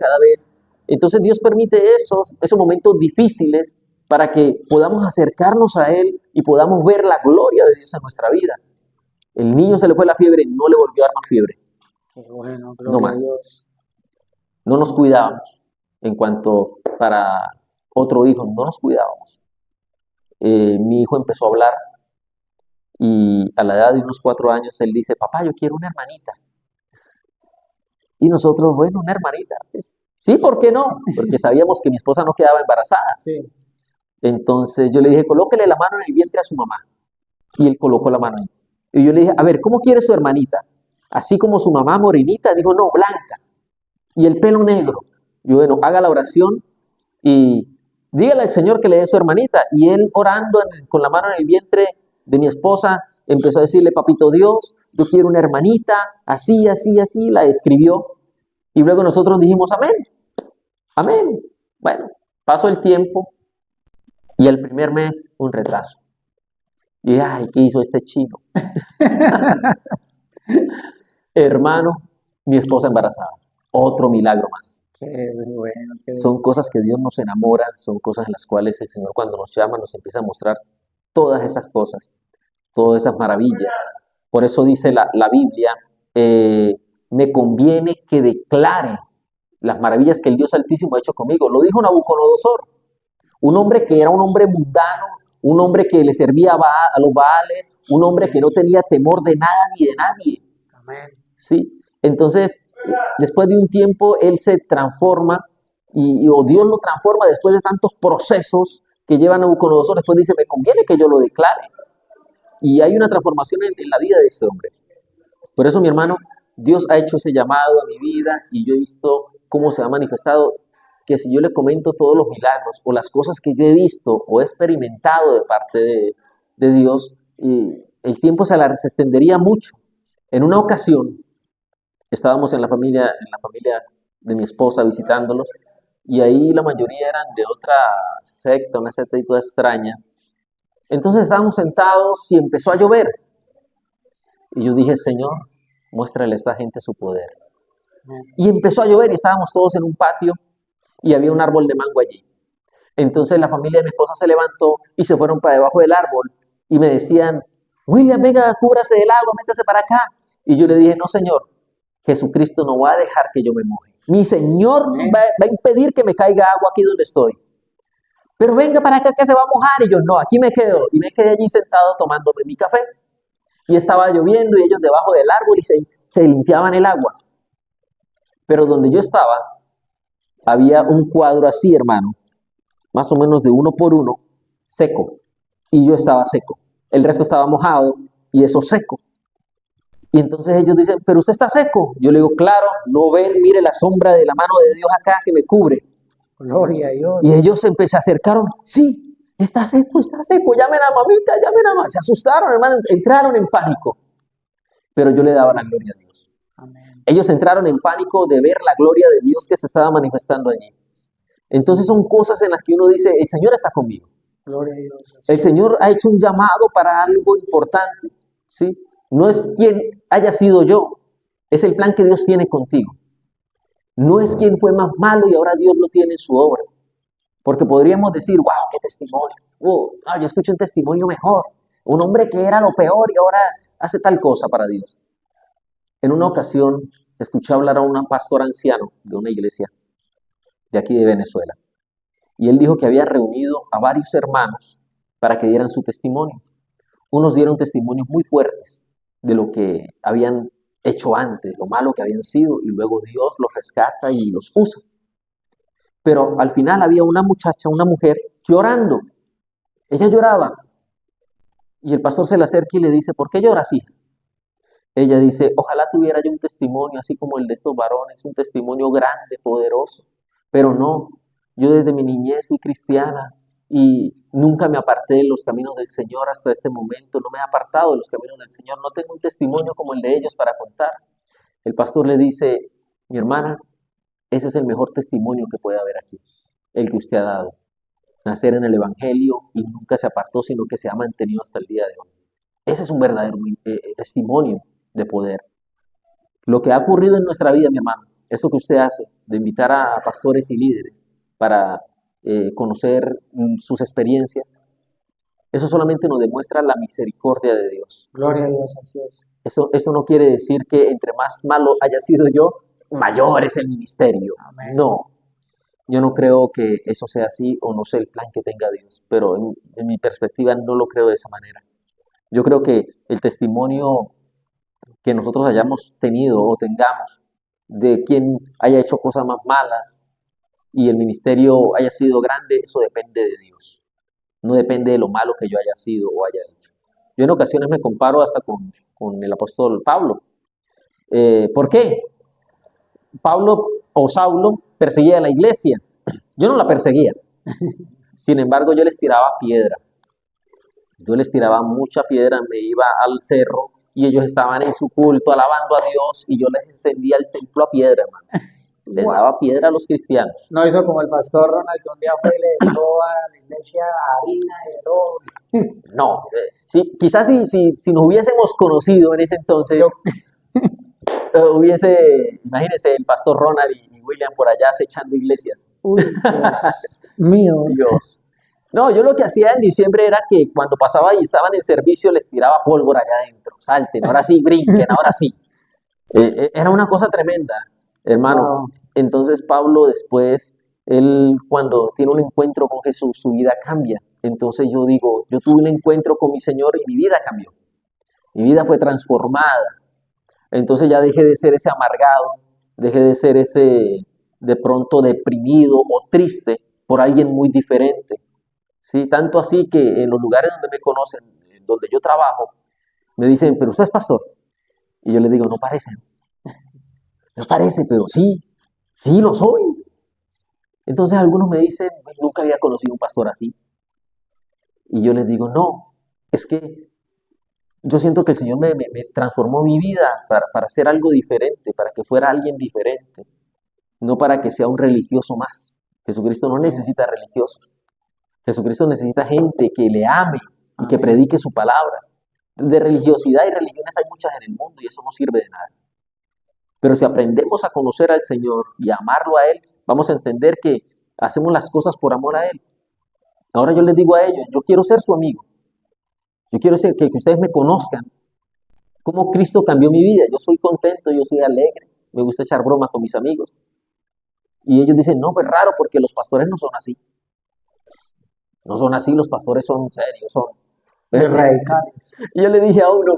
cada vez. Entonces Dios permite esos momentos difíciles para que podamos acercarnos a Él y podamos ver la gloria de Dios en nuestra vida. El niño se le fue la fiebre, no le volvió a dar más fiebre. Qué bueno, No gloria a más. Dios. No nos cuidábamos en cuanto para otro hijo, no nos cuidábamos. Mi hijo empezó a hablar y a la edad de unos 4 años él dice, papá, yo quiero una hermanita. Y nosotros, bueno, una hermanita. Pues, sí, ¿por qué no? Porque sabíamos que mi esposa no quedaba embarazada. Sí. Entonces yo le dije, colóquele la mano en el vientre a su mamá. Y él colocó la mano ahí. Y yo le dije, a ver, ¿cómo quiere su hermanita? Así como su mamá morenita, dijo, no, blanca. Y el pelo negro. Yo, bueno, haga la oración y dígale al Señor que le dé su hermanita. Y él orando con la mano en el vientre de mi esposa, empezó a decirle, papito Dios, yo quiero una hermanita, así, así, así, la escribió. Y luego nosotros dijimos, amén, amén. Bueno, pasó el tiempo y el primer mes un retraso. Y dije, ay, ¿qué hizo este chino? Hermano, mi esposa embarazada. Otro milagro más. Qué bueno, qué Son cosas que Dios nos enamora, son cosas en las cuales el Señor cuando nos llama nos empieza a mostrar todas esas cosas, todas esas maravillas. Por eso dice la Biblia, me conviene que declare las maravillas que el Dios Altísimo ha hecho conmigo. Lo dijo Nabucodonosor, un hombre que era un hombre mundano, un hombre que le servía a los Baales, un hombre que no tenía temor de nada ni de nadie. Amén. ¿Sí? Entonces, después de un tiempo, él se transforma o Dios lo transforma después de tantos procesos que lleva Nabucodonosor. Después dice, me conviene que yo lo declare. Y hay una transformación en la vida de ese hombre. Por eso, mi hermano, Dios ha hecho ese llamado a mi vida y yo he visto cómo se ha manifestado, que si yo le comento todos los milagros o las cosas que yo he visto o he experimentado de parte de Dios, el tiempo se extendería mucho. En una ocasión, estábamos en la familia de mi esposa visitándolos y ahí la mayoría eran de otra secta, una secta y toda extraña. Entonces estábamos sentados y empezó a llover. Y yo dije, Señor, muéstrale a esta gente su poder. Y empezó a llover y estábamos todos en un patio y había un árbol de mango allí. Entonces la familia de mi esposa se levantó y se fueron para debajo del árbol y me decían, William, venga, cúbrase del agua, métase para acá. Y yo le dije, no, Señor, Jesucristo no va a dejar que yo me moje. Mi Señor va a impedir que me caiga agua aquí donde estoy. Pero venga para acá que se va a mojar. Y yo, no, aquí me quedo. Y me quedé allí sentado tomándome mi café. Y estaba lloviendo y ellos debajo del árbol y se limpiaban el agua. Pero donde yo estaba, había un cuadro así, hermano, más o menos de uno por uno, seco. Y yo estaba seco. El resto estaba mojado y eso seco. Y entonces ellos dicen, pero usted está seco. Yo le digo, claro, no ven, mire la sombra de la mano de Dios acá que me cubre. Gloria a Dios. Y ellos se acercaron, sí, está seco, llamen a mamita, llamen a mamá. Se asustaron, hermano, entraron en pánico. Pero yo le daba la gloria a Dios. Amén. Ellos entraron en pánico de ver la gloria de Dios que se estaba manifestando allí. Entonces son cosas en las que uno dice, el Señor está conmigo. Gloria a Dios. Así El es. Señor ha hecho un llamado para algo importante, ¿sí? No es quien haya sido yo, es el plan que Dios tiene contigo. No es quien fue más malo y ahora Dios lo tiene en su obra. Porque podríamos decir, wow, qué testimonio. Yo escuché un testimonio mejor. Un hombre que era lo peor y ahora hace tal cosa para Dios. En una ocasión escuché hablar a un pastor anciano de una iglesia de aquí de Venezuela. Y él dijo que había reunido a varios hermanos para que dieran su testimonio. Unos dieron testimonios muy fuertes de lo que habían hecho antes, lo malo que habían sido, y luego Dios los rescata y los usa. Pero al final había una muchacha, una mujer, llorando. Ella lloraba. Y el pastor se le acerca y le dice, ¿por qué lloras, hija? Ella dice, ojalá tuviera yo un testimonio así como el de estos varones, un testimonio grande, poderoso. Pero no, yo desde mi niñez fui cristiana y nunca me aparté de los caminos del Señor hasta este momento. No me he apartado de los caminos del Señor. No tengo un testimonio como el de ellos para contar. El pastor le dice, mi hermana, ese es el mejor testimonio que puede haber aquí, el que usted ha dado. Nacer en el Evangelio y nunca se apartó, sino que se ha mantenido hasta el día de hoy. Ese es un verdadero testimonio de poder. Lo que ha ocurrido en nuestra vida, mi hermano, eso que usted hace, de invitar a pastores y líderes para conocer sus experiencias, eso solamente nos demuestra la misericordia de Dios. Gloria a Dios. Así es. Eso no quiere decir que entre más malo haya sido yo, mayor es el ministerio. Amén. No, yo no creo que eso sea así o no sé el plan que tenga Dios, pero en mi perspectiva no lo creo de esa manera. Yo creo que el testimonio que nosotros hayamos tenido o tengamos de quien haya hecho cosas más malas y el ministerio haya sido grande, eso depende de Dios. No depende de lo malo que yo haya sido o haya hecho. Yo en ocasiones me comparo hasta con el apóstol Pablo. ¿Por qué? Pablo o Saulo perseguía a la iglesia. Yo no la perseguía. Sin embargo, yo les tiraba piedra. Yo les tiraba mucha piedra, me iba al cerro y ellos estaban en su culto alabando a Dios y yo les encendía el templo a piedra, hermano. Les daba piedra a los cristianos. No hizo como el pastor Ronald, que un día fue y le echó a la iglesia harina y de todo. No, sí, quizás si nos hubiésemos conocido en ese entonces, imagínense el pastor Ronald y William por allá acechando iglesias. Uy, Dios mío. Dios. No, yo lo que hacía en diciembre era que cuando pasaba y estaban en servicio les tiraba pólvora allá adentro. Salten, ahora sí, brinquen, ahora sí. Era una cosa tremenda, hermano. Wow. Entonces Pablo después, él cuando tiene un encuentro con Jesús, su vida cambia. Entonces yo digo, yo tuve un encuentro con mi Señor y mi vida cambió. Mi vida fue transformada. Entonces ya dejé de ser ese amargado, dejé de ser ese de pronto deprimido o triste por alguien muy diferente. ¿Sí? Tanto así que en los lugares donde me conocen, donde yo trabajo, me dicen, pero usted es pastor. Y yo les digo, no parece. No parece, pero sí, sí lo soy. Entonces algunos me dicen, nunca había conocido un pastor así. Y yo les digo, no, es que yo siento que el Señor me transformó mi vida para hacer algo diferente, para que fuera alguien diferente, no para que sea un religioso más. Jesucristo no necesita religiosos. Jesucristo necesita gente que le ame y que predique su palabra. De religiosidad y religiones hay muchas en el mundo y eso no sirve de nada. Pero si aprendemos a conocer al Señor y a amarlo a Él, vamos a entender que hacemos las cosas por amor a Él. Ahora yo les digo a ellos, yo quiero ser su amigo. Yo quiero ser que ustedes me conozcan. Cómo Cristo cambió mi vida. Yo soy contento, yo soy alegre. Me gusta echar bromas con mis amigos. Y ellos dicen, no, pues raro porque los pastores no son así. No son así, los pastores son serios, son Radicales. Y yo le dije a uno,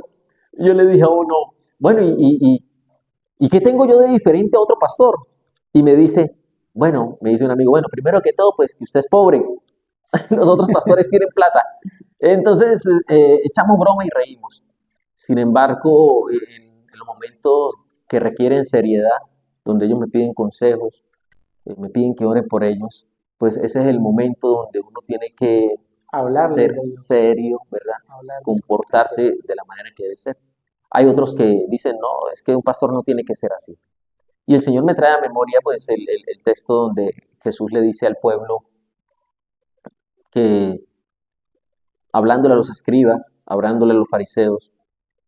bueno, ¿y qué tengo yo de diferente a otro pastor? Y me dice un amigo, bueno, primero que todo, pues que usted es pobre. Los otros pastores tienen plata. Entonces, echamos broma y reímos. Sin embargo, en los momentos que requieren seriedad, donde ellos me piden consejos, me piden que ore por ellos, pues ese es el momento donde uno tiene que Hablarles ser de Dios, serio, ¿verdad? hablarles con Comportarse franqueza. de la manera que debe ser. Hay otros que dicen, no, es que un pastor no tiene que ser así. Y el Señor me trae a memoria pues el texto donde Jesús le dice al pueblo que, hablándole a los escribas, hablándole a los fariseos,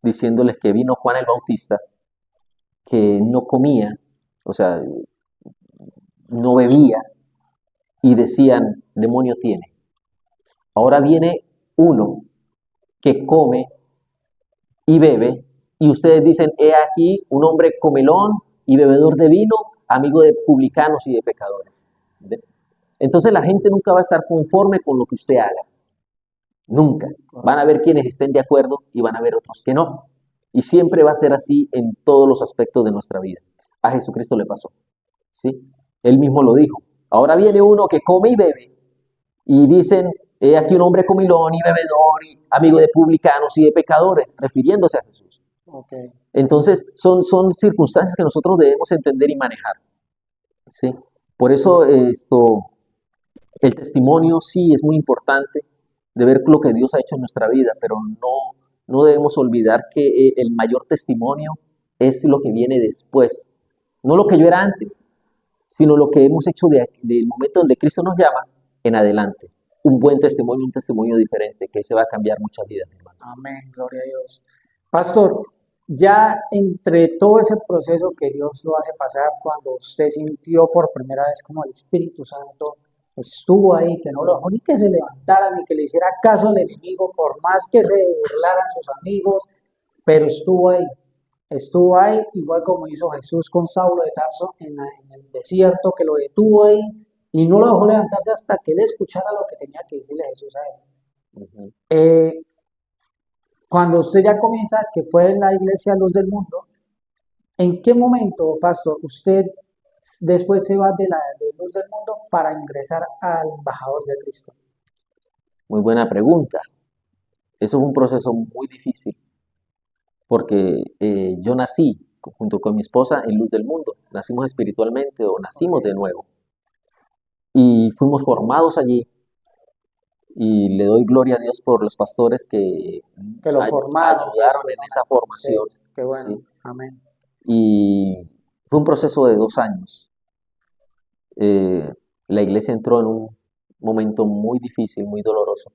diciéndoles que vino Juan el Bautista, que no comía, o sea, no bebía, y decían, demonio tiene. Ahora viene uno que come y bebe, y ustedes dicen, he aquí un hombre comelón y bebedor de vino, amigo de publicanos y de pecadores. ¿Ve? Entonces la gente nunca va a estar conforme con lo que usted haga, nunca. Van a haber quienes estén de acuerdo y van a haber otros que no. Y siempre va a ser así en todos los aspectos de nuestra vida. A Jesucristo le pasó, ¿sí? Él mismo lo dijo. Ahora viene uno que come y bebe, y dicen, he aquí un hombre comilón y bebedor, y amigo de publicanos y de pecadores, refiriéndose a Jesús. Ok. Entonces, son circunstancias que nosotros debemos entender y manejar, ¿sí? Por eso el testimonio sí es muy importante de ver lo que Dios ha hecho en nuestra vida, pero no debemos olvidar que el mayor testimonio es lo que viene después, no lo que yo era antes, sino lo que hemos hecho del momento donde Cristo nos llama en adelante. Un buen testimonio, un testimonio diferente, que se va a cambiar muchas vidas, mi hermano. Amén, gloria a Dios. Pastor, ya entre todo ese proceso que Dios lo hace pasar, cuando usted sintió por primera vez como el Espíritu Santo estuvo ahí, que no lo dejó ni que se levantara, ni que le hiciera caso al enemigo, por más que se burlaran sus amigos, pero estuvo ahí, igual como hizo Jesús con Saulo de Tarso en el desierto, que lo detuvo ahí y no lo dejó levantarse hasta que él escuchara lo que tenía que decirle Jesús a él. Ujú. Eh, Cuando usted ya comienza, que fue en la iglesia Luz del Mundo, ¿en qué momento, pastor, usted después se va de Luz del Mundo para ingresar al embajador de Cristo? Muy buena pregunta. Eso es un proceso muy difícil, porque yo nací junto con mi esposa en Luz del Mundo. Nacimos espiritualmente o Ok, nacimos de nuevo. Y fuimos formados allí. Y le doy gloria a Dios por los pastores que que lo formaron, pues, ayudaron en fueron esa con formación, ustedes. Qué bueno, ¿sí? amén. Y fue un proceso de 2 años. Eh, la iglesia entró en un momento muy difícil, muy doloroso.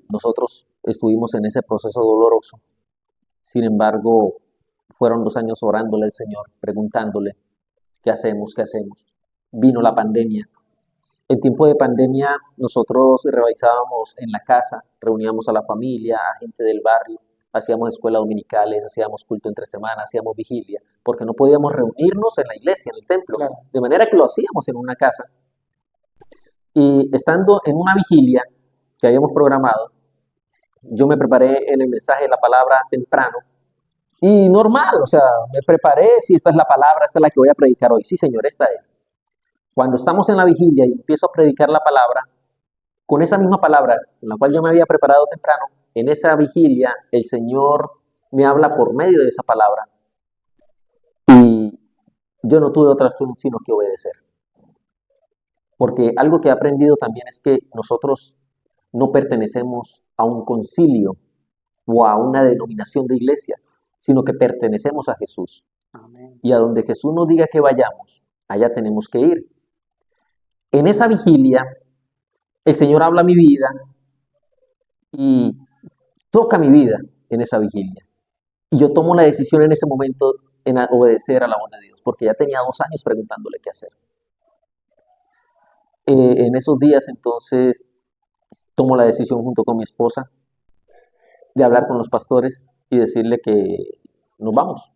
Nosotros estuvimos en ese proceso doloroso. Sin embargo, fueron 2 años orándole al Señor, preguntándole, ¿qué hacemos? ¿Qué hacemos? Vino la pandemia. En tiempo de pandemia, nosotros realizábamos en la casa, reuníamos a la familia, a gente del barrio, hacíamos escuelas dominicales, hacíamos culto entre semanas, hacíamos vigilia, porque no podíamos reunirnos en la iglesia, en el templo, Claro, de manera que lo hacíamos en una casa. Y estando en una vigilia que habíamos programado, yo me preparé en el mensaje de la palabra temprano y normal, o sea, me preparé, si esta es la palabra, esta es la que voy a predicar hoy. Sí, Señor, esta es. Cuando estamos en la vigilia y empiezo a predicar la palabra, con esa misma palabra, con la cual yo me había preparado temprano, en esa vigilia el Señor me habla por medio de esa palabra y yo no tuve otra opción sino que obedecer. Porque algo que he aprendido también es que nosotros no pertenecemos a un concilio o a una denominación de iglesia, sino que pertenecemos a Jesús. amén. Y a donde Jesús nos diga que vayamos, allá tenemos que ir. En esa vigilia, el Señor habla a mi vida y toca mi vida en esa vigilia. Y yo tomo la decisión en ese momento en obedecer a la voz de Dios, porque ya tenía 2 años preguntándole qué hacer. En esos días entonces tomo la decisión junto con mi esposa de hablar con los pastores y decirle que nos vamos,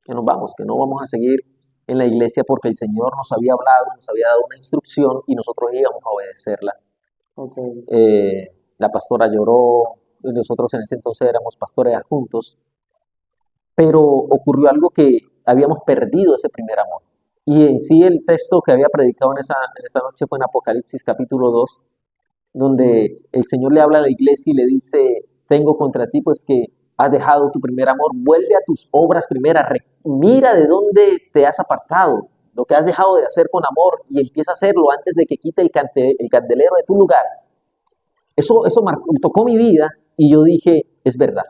que nos vamos, que no vamos a seguir en la iglesia porque el Señor nos había hablado, nos había dado una instrucción y nosotros íbamos a obedecerla. Ok, La pastora lloró, y nosotros en ese entonces éramos pastores adjuntos, pero ocurrió algo que habíamos perdido ese primer amor. Y en sí el texto que había predicado en esa noche fue en Apocalipsis capítulo 2, donde el Señor le habla a la iglesia y le dice, tengo contra ti pues que has dejado tu primer amor, vuelve a tus obras primeras, mira de dónde te has apartado, lo que has dejado de hacer con amor y empieza a hacerlo antes de que quite el candelero de tu lugar. Eso tocó mi vida y yo dije, es verdad.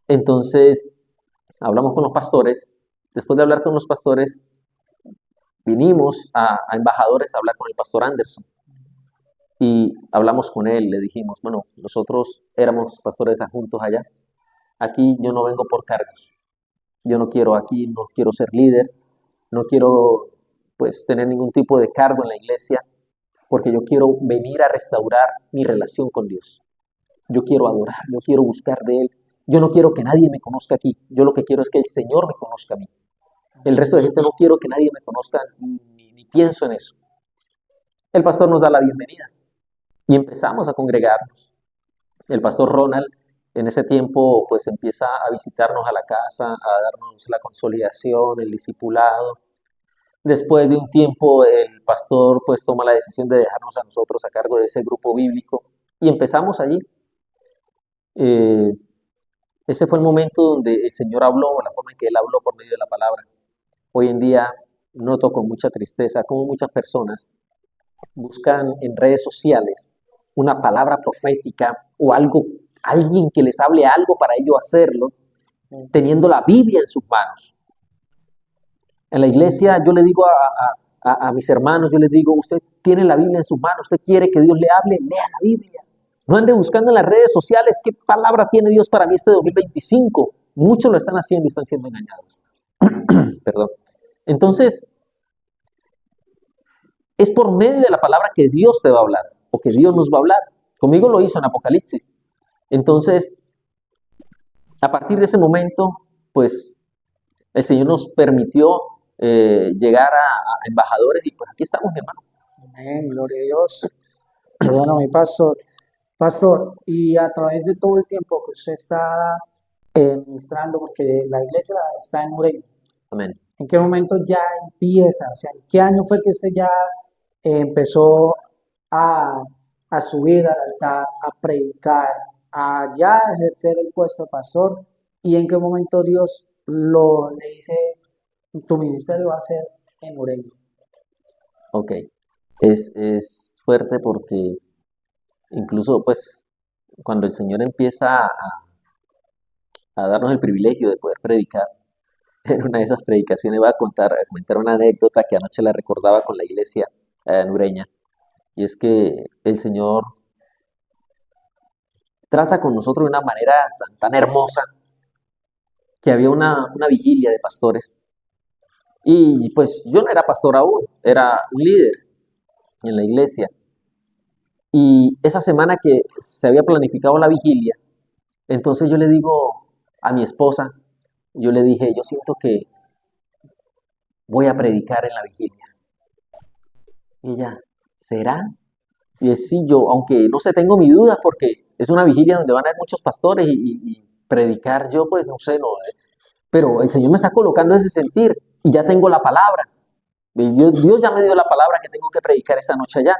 Entonces hablamos con los pastores, después de hablar con los pastores, vinimos a embajadores a hablar con el pastor Anderson. Y hablamos con él, le dijimos, bueno, nosotros éramos pastores adjuntos allá. Aquí yo no vengo por cargos. Yo no quiero aquí, no quiero ser líder, no quiero pues tener ningún tipo de cargo en la iglesia, porque yo quiero venir a restaurar mi relación con Dios. Yo quiero adorar, yo quiero buscar de Él. Yo no quiero que nadie me conozca aquí. Yo lo que quiero es que el Señor me conozca a mí. El resto de gente no quiero que nadie me conozca, ni pienso en eso. El pastor nos da la bienvenida. Y empezamos a congregarnos. El pastor Ronald en ese tiempo pues empieza a visitarnos a la casa, a darnos la consolidación, el discipulado. Después de un tiempo el pastor pues toma la decisión de dejarnos a nosotros a cargo de ese grupo bíblico y empezamos allí. Ese fue el momento donde el Señor habló, la forma en que Él habló por medio de la palabra. Hoy en día noto con mucha tristeza cómo muchas personas buscan en redes sociales una palabra profética o algo, alguien que les hable algo para ellos hacerlo, teniendo la Biblia en sus manos. En la iglesia yo le digo a mis hermanos, yo les digo, usted tiene la Biblia en sus manos, usted quiere que Dios le hable, lea la Biblia. No ande buscando en las redes sociales qué palabra tiene Dios para mí este 2025. Muchos lo están haciendo y están siendo engañados. Perdón. Entonces, es por medio de la palabra que Dios te va a hablar, o que Dios nos va a hablar. Conmigo lo hizo en Apocalipsis. Entonces, a partir de ese momento, pues, el Señor nos permitió llegar a embajadores y pues aquí estamos, mi hermano. Amén, gloria a Dios. Bueno, mi pastor. Pastor, y a través de todo el tiempo que usted está ministrando, porque la iglesia está en Ureña, Amén. ¿en qué momento ya empieza? O sea, ¿en qué año fue que usted ya empezó a subir al altar, a predicar, a ya ejercer el puesto de pastor? ¿Y en qué momento Dios le dice, tu ministerio va a ser en Ureña? Ok. Es fuerte porque incluso, pues, cuando el Señor empieza a darnos el privilegio de poder predicar, en una de esas predicaciones voy a comentar una anécdota que anoche la recordaba con la iglesia en Ureña, y es que el Señor trata con nosotros de una manera tan hermosa que había una vigilia de pastores, y pues yo no era pastor aún, era un líder en la iglesia, y esa semana que se había planificado la vigilia, entonces yo le digo a mi esposa, yo le dije, yo siento que voy a predicar en la vigilia. Y ella, ¿será? Y es sí, yo, aunque no sé, tengo mis dudas porque es una vigilia donde van a haber muchos pastores y predicar, yo pues no sé, no, pero el Señor me está colocando ese sentir y ya tengo la palabra. Dios ya me dio la palabra que tengo que predicar esta noche allá,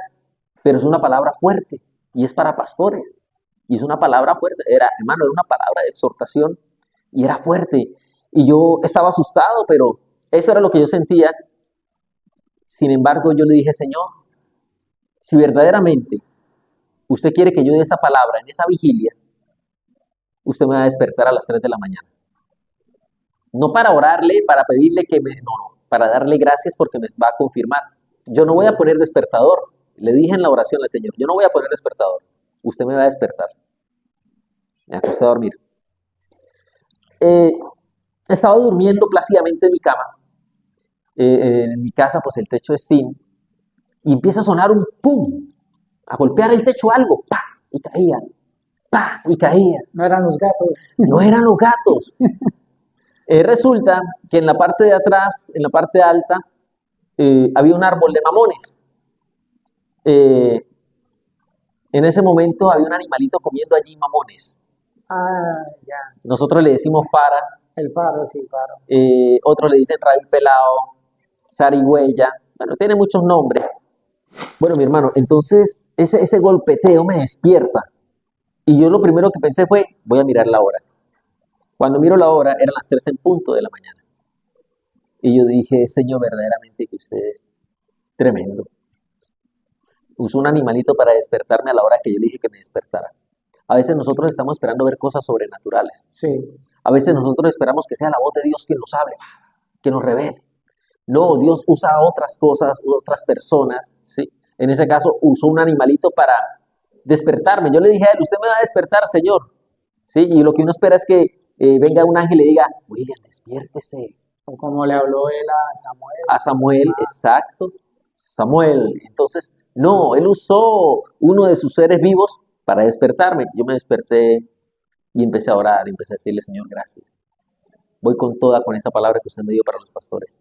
pero es una palabra fuerte y es para pastores. Y es una palabra fuerte, hermano, era una palabra de exhortación y era fuerte. Y yo estaba asustado, pero eso era lo que yo sentía. Sin embargo, yo le dije, Señor, si verdaderamente usted quiere que yo dé esa palabra en esa vigilia, usted me va a despertar a las 3 de la mañana. No para orarle, para pedirle que no, para darle gracias porque me va a confirmar. Yo no voy a poner despertador. Le dije en la oración al Señor, yo no voy a poner despertador. Usted me va a despertar. Me acosté a dormir. Estaba durmiendo plácidamente en mi cama. En mi casa, pues el techo es zinc. Y empieza a sonar un pum, a golpear el techo algo, pa, y caía, pa, y caía. No eran los gatos. No eran los gatos. Resulta que en la parte de atrás, en la parte alta, había un árbol de mamones. En ese momento había un animalito comiendo allí mamones. Ah, ya. Nosotros le decimos fara, El faro, sí, el faro. otros le dicen rabi pelado, zarigüeya, bueno, tiene muchos nombres. Bueno, mi hermano, entonces ese golpeteo me despierta. Y yo lo primero que pensé fue, voy a mirar la hora. Cuando miro la hora, eran las 3 en punto de la mañana. Y yo dije, Señor, verdaderamente que usted es tremendo. Usó un animalito para despertarme a la hora que yo le dije que me despertara. A veces nosotros estamos esperando ver cosas sobrenaturales. Sí. A veces nosotros esperamos que sea la voz de Dios quien nos hable, que nos revele. No, Dios usa otras cosas, otras personas, ¿sí? En ese caso, usó un animalito para despertarme. Yo le dije a él, usted me va a despertar, Señor. ¿Sí? Y lo que uno espera es que venga un ángel y le diga, William, despiértese. O como le habló él a Samuel. A Samuel, exacto. Samuel. Entonces, no, él usó uno de sus seres vivos para despertarme. Yo me desperté y empecé a orar, empecé a decirle, Señor, gracias. Voy con toda con esa palabra que usted me dio para los pastores.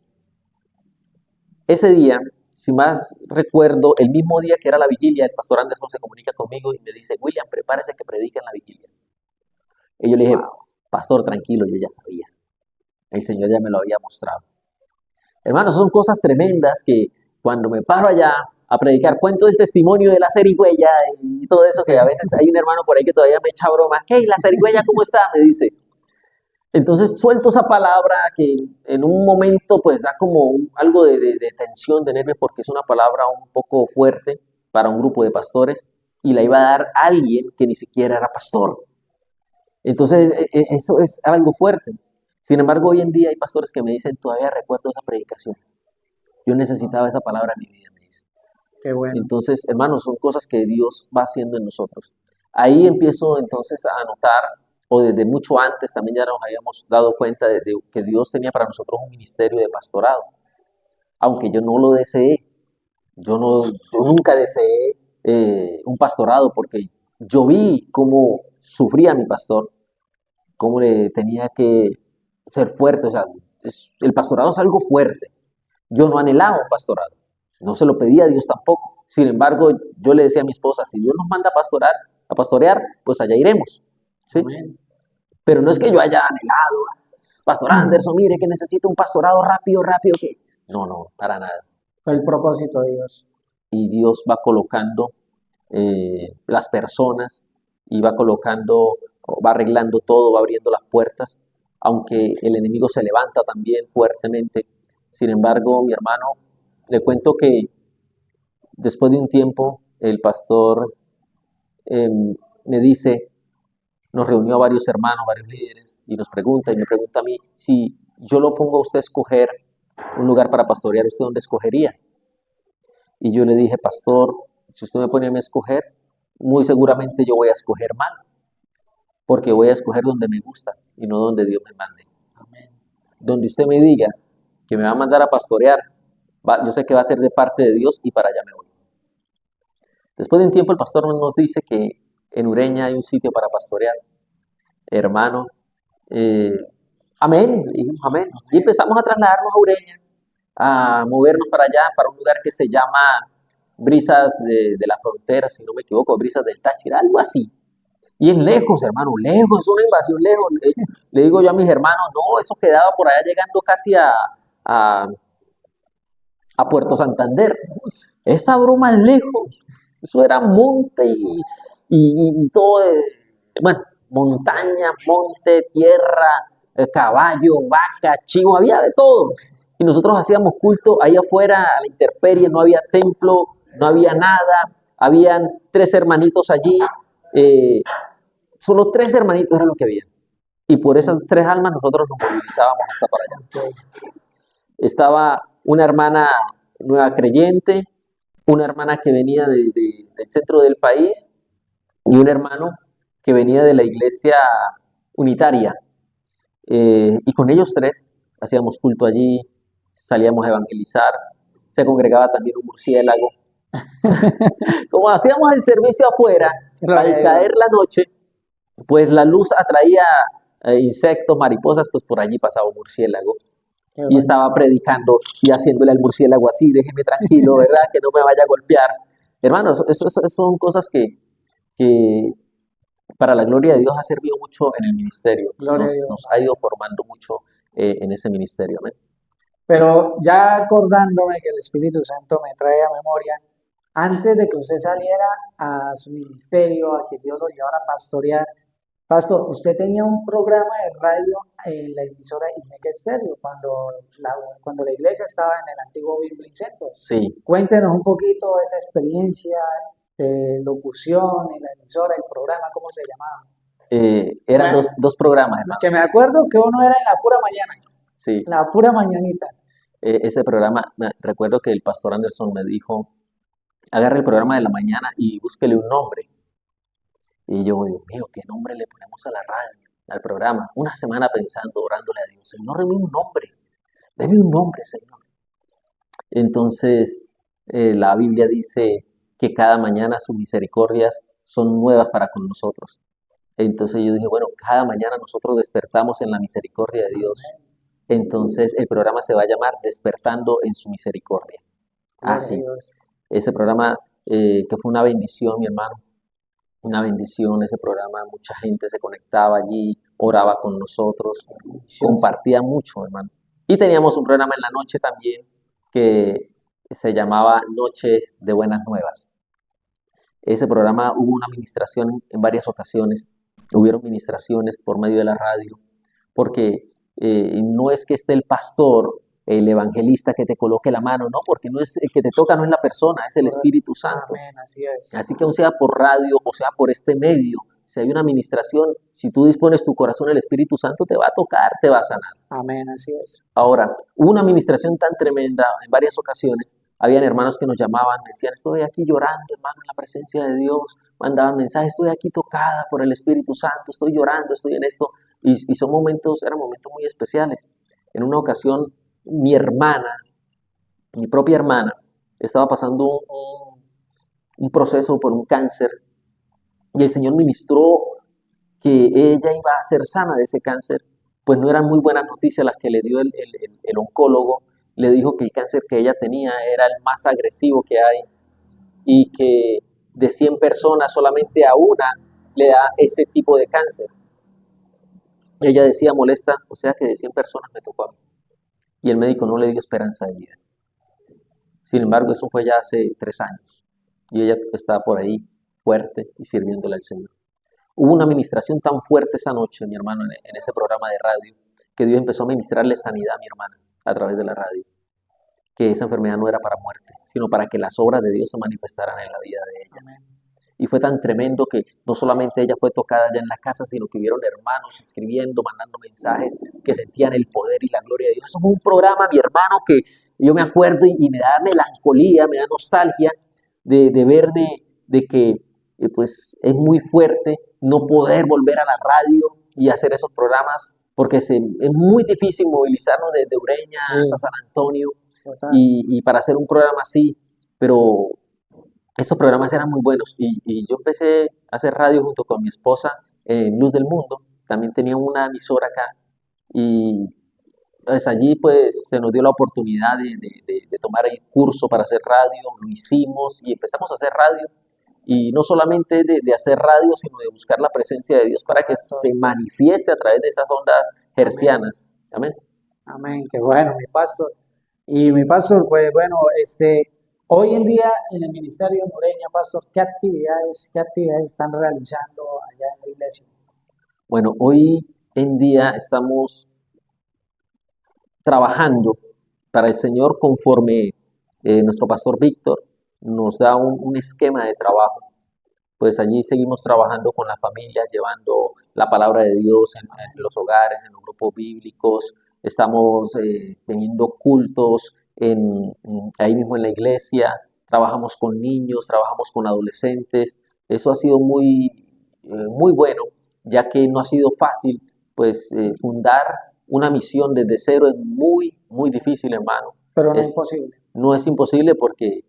Ese día, si más recuerdo, el mismo día que era la vigilia, el pastor Anderson se comunica conmigo y me dice, William, prepárese que predica en la vigilia. Y yo le dije, pastor, tranquilo, yo ya sabía. El Señor ya me lo había mostrado. Hermanos, son cosas tremendas que cuando me paro allá a predicar, cuento el testimonio de la zarigüeya y todo eso, que a veces hay un hermano por ahí que todavía me echa broma. Hey, la zarigüeya, ¿cómo está? Me dice. Entonces suelto esa palabra que en un momento pues da como algo de tensión, de nervios, porque es una palabra un poco fuerte para un grupo de pastores y la iba a dar alguien que ni siquiera era pastor. Entonces eso es algo fuerte. Sin embargo, hoy en día hay pastores que me dicen, todavía recuerdo esa predicación. Yo necesitaba esa palabra en mi vida, me dicen. Qué bueno. Entonces, hermanos, son cosas que Dios va haciendo en nosotros. Ahí empiezo entonces a notar, o desde mucho antes también ya nos habíamos dado cuenta de que Dios tenía para nosotros un ministerio de pastorado. Aunque yo no lo deseé, yo nunca deseé un pastorado porque yo vi cómo sufría mi pastor, cómo le tenía que ser fuerte. O sea, el pastorado es algo fuerte. Yo no anhelaba un pastorado, no se lo pedía a Dios tampoco. Sin embargo, yo le decía a mi esposa, si Dios nos manda a pastorear, pues allá iremos. ¿Sí? Amén. Pero no es que yo haya anhelado, Pastor Anderson, mire que necesito un pastorado rápido, que... No, para nada. Fue el propósito de Dios. Y Dios va colocando las personas y va colocando, va arreglando todo, va abriendo las puertas, aunque el enemigo se levanta también fuertemente. Sin embargo, mi hermano, le cuento que después de un tiempo, el pastor me dice, nos reunió a varios hermanos, varios líderes, y nos pregunta, y me pregunta a mí, si yo lo pongo a usted a escoger un lugar para pastorear, ¿usted dónde escogería? Y yo le dije, pastor, si usted me pone a mí a escoger, muy seguramente yo voy a escoger mal, porque voy a escoger donde me gusta y no donde Dios me mande. Amén. Donde usted me diga que me va a mandar a pastorear, yo sé que va a ser de parte de Dios y para allá me voy. Después de un tiempo el pastor nos dice que en Ureña hay un sitio para pastorear. Hermano, amén, dijimos amén. Y empezamos a trasladarnos a Ureña, a movernos para allá, para un lugar que se llama Brisas de la Frontera, si no me equivoco, Brisas del Táchira, algo así. Y es lejos, hermano, lejos, es una invasión lejos. Le digo yo a mis hermanos, no, eso quedaba por allá llegando casi a Puerto Santander. Esa broma es lejos. Eso era monte y todo, bueno, montaña, monte, tierra, caballo, vaca, chivo, había de todo. Y nosotros hacíamos culto ahí afuera a la intemperie, no había templo, no había nada, habían 3 hermanitos allí, solo 3 hermanitos era lo que había. Y por esas 3 almas nosotros nos movilizábamos hasta para allá. Estaba una hermana nueva creyente, una hermana que venía del centro del país y un hermano que venía de la iglesia unitaria. Y con ellos 3 hacíamos culto allí, salíamos a evangelizar, se congregaba también un murciélago. Como hacíamos el servicio afuera, al caer la noche, pues la luz atraía insectos, mariposas, pues por allí pasaba un murciélago. Y estaba predicando y haciéndole al murciélago así, déjeme tranquilo, ¿verdad? Que no me vaya a golpear. Hermanos, eso son cosas que para la gloria de Dios ha servido mucho en el ministerio. Gloria a Dios. Nos ha ido formando mucho en ese ministerio. ¿Amén? Pero ya acordándome que el Espíritu Santo me trae a memoria, antes de que usted saliera a su ministerio, a que Dios lo llevara a pastorear, pastor, usted tenía un programa de radio en la emisora Imeque Estéreo cuando la iglesia estaba en el antiguo Biblic Center. Sí, Cuéntenos un poquito esa experiencia de locución en la emisora, el programa, ¿cómo se llamaba? eran Bueno, dos programas, hermano. que me acuerdo que uno era en la pura mañana, Sí, la pura mañanita. ese programa, recuerdo que el pastor Anderson me dijo, agarre el programa de la mañana y búsquele un nombre. Y yo, Dios mío, ¿qué nombre le ponemos a la radio, al programa? Una semana pensando, orándole a Dios, Señor, deme un nombre, Señor. Entonces, la Biblia dice que cada mañana sus misericordias son nuevas para con nosotros. Entonces yo dije, bueno, cada mañana nosotros despertamos en la misericordia de Dios. Entonces el programa se va a llamar Despertando en su misericordia. Gloria a Así, Dios. ese programa que fue una bendición, mi hermano, una bendición ese programa, mucha gente se conectaba allí, oraba con nosotros, compartía mucho, hermano. Y teníamos un programa en la noche también que se llamaba Noches de Buenas Nuevas. Ese programa hubo una administración en varias ocasiones, hubieron ministraciones por medio de la radio, porque no es que esté el pastor, el evangelista que te coloque la mano, no, porque no es el que te toca, no es la persona, es el Espíritu Santo. Amén, así es. Así que aun sea por radio o sea por este medio, si hay una administración, si tú dispones tu corazón, el Espíritu Santo te va a tocar, te va a sanar. Amén, así es. Ahora, hubo una administración tan tremenda en varias ocasiones, habían hermanos que nos llamaban, me decían, estoy aquí llorando, hermano, en la presencia de Dios, mandaban mensajes, estoy aquí tocada por el Espíritu Santo, estoy llorando, estoy en esto, y son momentos, eran momentos muy especiales. En una ocasión, mi hermana, mi propia hermana, estaba pasando un proceso por un cáncer, y el Señor ministró que ella iba a ser sana de ese cáncer, pues no eran muy buenas noticias las que le dio el oncólogo. Le dijo que el cáncer que ella tenía era el más agresivo que hay y que de 100 personas solamente a una le da ese tipo de cáncer. Ella decía molesta, o sea que de 100 personas me tocó a mí. Y el médico no le dio esperanza de vida. Sin embargo, eso fue ya hace 3 años y ella está por ahí fuerte y sirviéndole al Señor. Hubo una administración tan fuerte esa noche, mi hermano, en ese programa de radio, que Dios empezó a ministrarle sanidad a mi hermana a través de la radio, que esa enfermedad no era para muerte, sino para que las obras de Dios se manifestaran en la vida de ella. Amén. Y fue tan tremendo que no solamente ella fue tocada ya en la casa, sino que hubieron hermanos escribiendo, mandando mensajes, que sentían el poder y la gloria de Dios. Eso fue un programa, mi hermano, que yo me acuerdo y me da melancolía, me da nostalgia de ver de que pues es muy fuerte no poder volver a la radio y hacer esos programas, porque es muy difícil movilizarnos desde Ureña Sí. hasta San Antonio Total. y para hacer un programa así, pero esos programas eran muy buenos y yo empecé a hacer radio junto con mi esposa en Luz del Mundo, también tenía una emisora acá y pues allí pues se nos dio la oportunidad de tomar el curso para hacer radio, lo hicimos y empezamos a hacer radio y no solamente de hacer radio, sino de buscar la presencia de Dios para que se manifieste a través de esas ondas hercianas. Amén. Amén, qué bueno, mi pastor. Y mi pastor, pues bueno, hoy en día en el Ministerio de Moreña, pastor, qué actividades están realizando allá en la iglesia? Bueno, hoy en día estamos trabajando para el Señor conforme nuestro pastor Víctor nos da un esquema de trabajo. Pues allí seguimos trabajando con las familias, llevando la palabra de Dios en los hogares, en los grupos bíblicos. Estamos teniendo cultos ahí mismo en la iglesia. Trabajamos con niños, trabajamos con adolescentes. Eso ha sido muy bueno, ya que no ha sido fácil, pues fundar una misión desde cero es muy difícil, hermano. Pero no es Es, imposible. no es imposible porque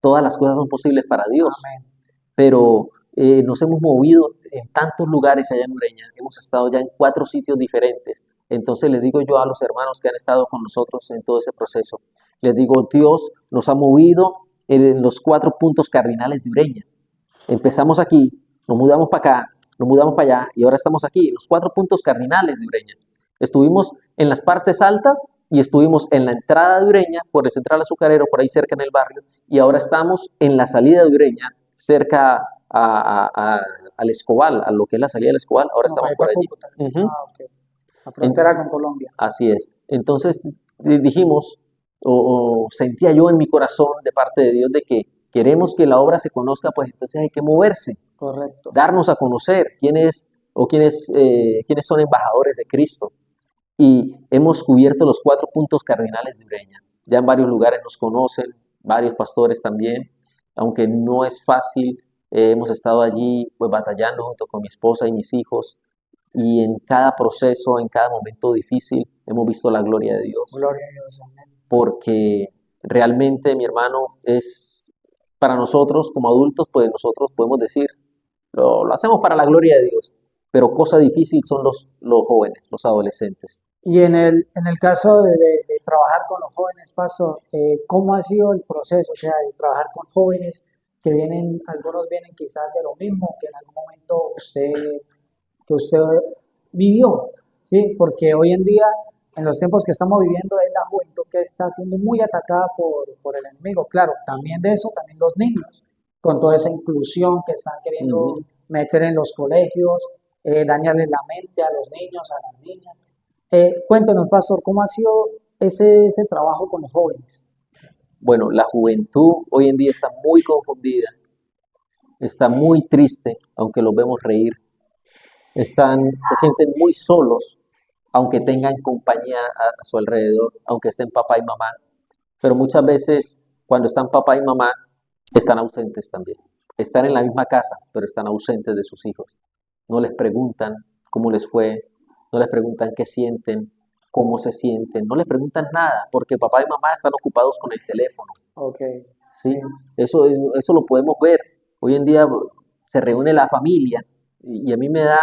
todas las cosas son posibles para Dios, Amén. pero nos hemos movido en tantos lugares allá en Ureña, hemos estado ya en 4 sitios diferentes. Entonces les digo yo a los hermanos que han estado con nosotros en todo ese proceso, les digo, Dios nos ha movido en los 4 puntos cardinales de Ureña. Empezamos aquí, nos mudamos para acá, nos mudamos para allá y ahora estamos aquí, en los 4 puntos cardinales de Ureña. Estuvimos en las partes altas y estuvimos en la entrada de Ureña, por el Central Azucarero, por ahí cerca en el barrio, y ahora estamos en la salida de Ureña, cerca al Escobal, a lo que es la salida del Escobal, ahora No, estamos ahí por para allí. Cúcuta. Ujú. Ah, ok. La frontera con Colombia. Así es. Entonces dijimos, o sentía yo en mi corazón de parte de Dios de que queremos que la obra se conozca, pues entonces hay que moverse, Correcto. darnos a conocer quiénes son embajadores de Cristo. Y hemos cubierto los 4 puntos cardinales de Ureña. Ya en varios lugares nos conocen, varios pastores también, aunque no es fácil, hemos estado allí pues batallando junto con mi esposa y mis hijos, y en cada proceso, en cada momento difícil, hemos visto la gloria de Dios, Gloria a Dios. Amén. porque realmente, mi hermano, es para nosotros como adultos, pues nosotros podemos decir, lo hacemos para la gloria de Dios, pero cosa difícil son los jóvenes, los adolescentes. Y en el caso de trabajar con los jóvenes, Pastor, ¿cómo ha sido el proceso? O sea, de trabajar con jóvenes que vienen, algunos vienen quizás de lo mismo que en algún momento que usted vivió, ¿sí? Porque hoy en día, en los tiempos que estamos viviendo, es la juventud que está siendo muy atacada por el enemigo. Claro, también de eso, también los niños, con toda esa inclusión que están queriendo Ujú. meter en los colegios, dañarles la mente a los niños, a las niñas. Cuéntenos, Pastor, ¿cómo ha sido ese trabajo con los jóvenes? Bueno, la juventud hoy en día está muy confundida, está muy triste, aunque los vemos reír, se sienten muy solos, aunque tengan compañía a su alrededor, aunque estén papá y mamá, pero muchas veces cuando están papá y mamá están ausentes también. Están en la misma casa, pero están ausentes de sus hijos. No les preguntan cómo les fue, no les preguntan qué sienten, cómo se sienten, no les preguntan nada, porque papá y mamá están ocupados con el teléfono. Ok, ¿Sí? Eso lo podemos ver. Hoy en día se reúne la familia y a mí me da,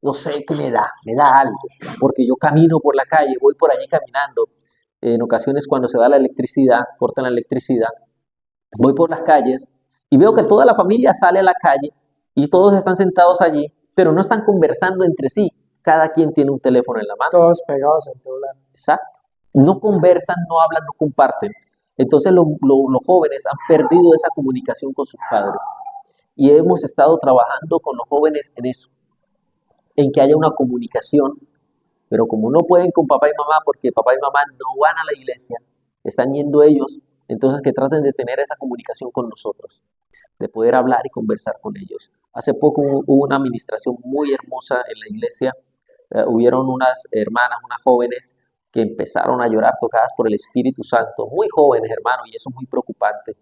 no sé qué me da algo, porque yo camino por la calle, voy por allí caminando. En ocasiones cuando se va la electricidad, cortan la electricidad, voy por las calles y veo que toda la familia sale a la calle y todos están sentados allí, pero no están conversando entre sí. Cada quien tiene un teléfono en la mano. todos pegados al celular. Exacto. No conversan, no hablan, no comparten. Entonces los jóvenes han perdido esa comunicación con sus padres. Y hemos estado trabajando con los jóvenes en eso, en que haya una comunicación, pero como no pueden con papá y mamá, porque papá y mamá no van a la iglesia, están yendo ellos, entonces que traten de tener esa comunicación con nosotros, de poder hablar y conversar con ellos. Hace poco hubo una administración muy hermosa en la iglesia, hubieron unas hermanas, unas jóvenes que empezaron a llorar tocadas por el Espíritu Santo, muy jóvenes, hermano, y eso es muy preocupante,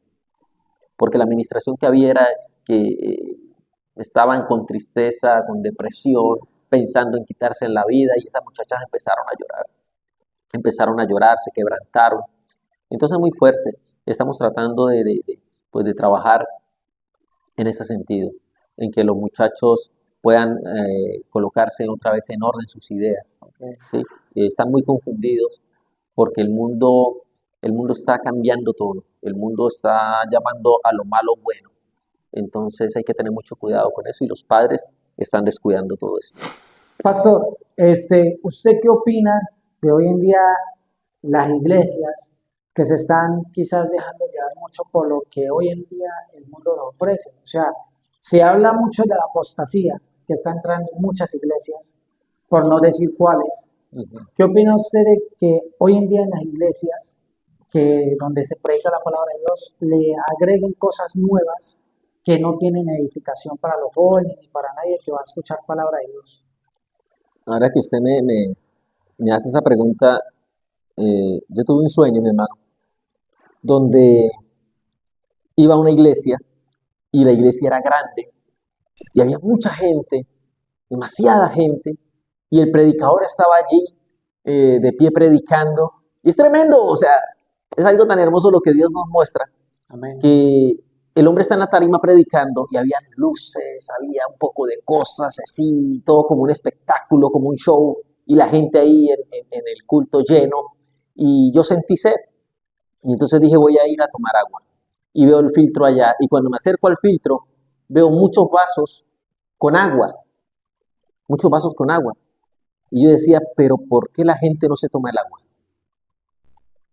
porque la administración que había era que estaban con tristeza, con depresión, pensando en quitarse la vida, y esas muchachas empezaron a llorar, se quebrantaron. Entonces, muy fuerte, estamos tratando pues, de trabajar en ese sentido, en que los muchachos puedan colocarse otra vez en orden sus ideas, ¿sí? Están muy confundidos porque el mundo está cambiando todo, el mundo está llamando a lo malo bueno, entonces hay que tener mucho cuidado con eso y los padres están descuidando todo eso. Pastor, ¿usted qué opina de hoy en día las iglesias que se están quizás dejando llevar mucho por lo que hoy en día el mundo nos ofrece? O sea, se habla mucho de la apostasía que está entrando en muchas iglesias, por no decir cuáles. Ujú. ¿Qué opina usted de que hoy en día en las iglesias, que donde se predica la palabra de Dios, le agreguen cosas nuevas que no tienen edificación para los jóvenes ni para nadie que va a escuchar palabra de Dios? Ahora que usted me hace esa pregunta, yo tuve un sueño, mi hermano, donde iba a una iglesia y la iglesia era grande y había mucha gente, demasiada gente, y el predicador estaba allí de pie predicando. Y es tremendo, o sea, es algo tan hermoso lo que Dios nos muestra, Amén. que el hombre está en la tarima predicando y había luces, había un poco de cosas así, todo como un espectáculo, como un show, y la gente ahí en el culto lleno, y yo sentí sed, y entonces dije voy a ir a tomar agua, y veo el filtro allá, y cuando me acerco al filtro, veo con agua, muchos vasos con agua, y yo decía, pero ¿por qué la gente no se toma el agua?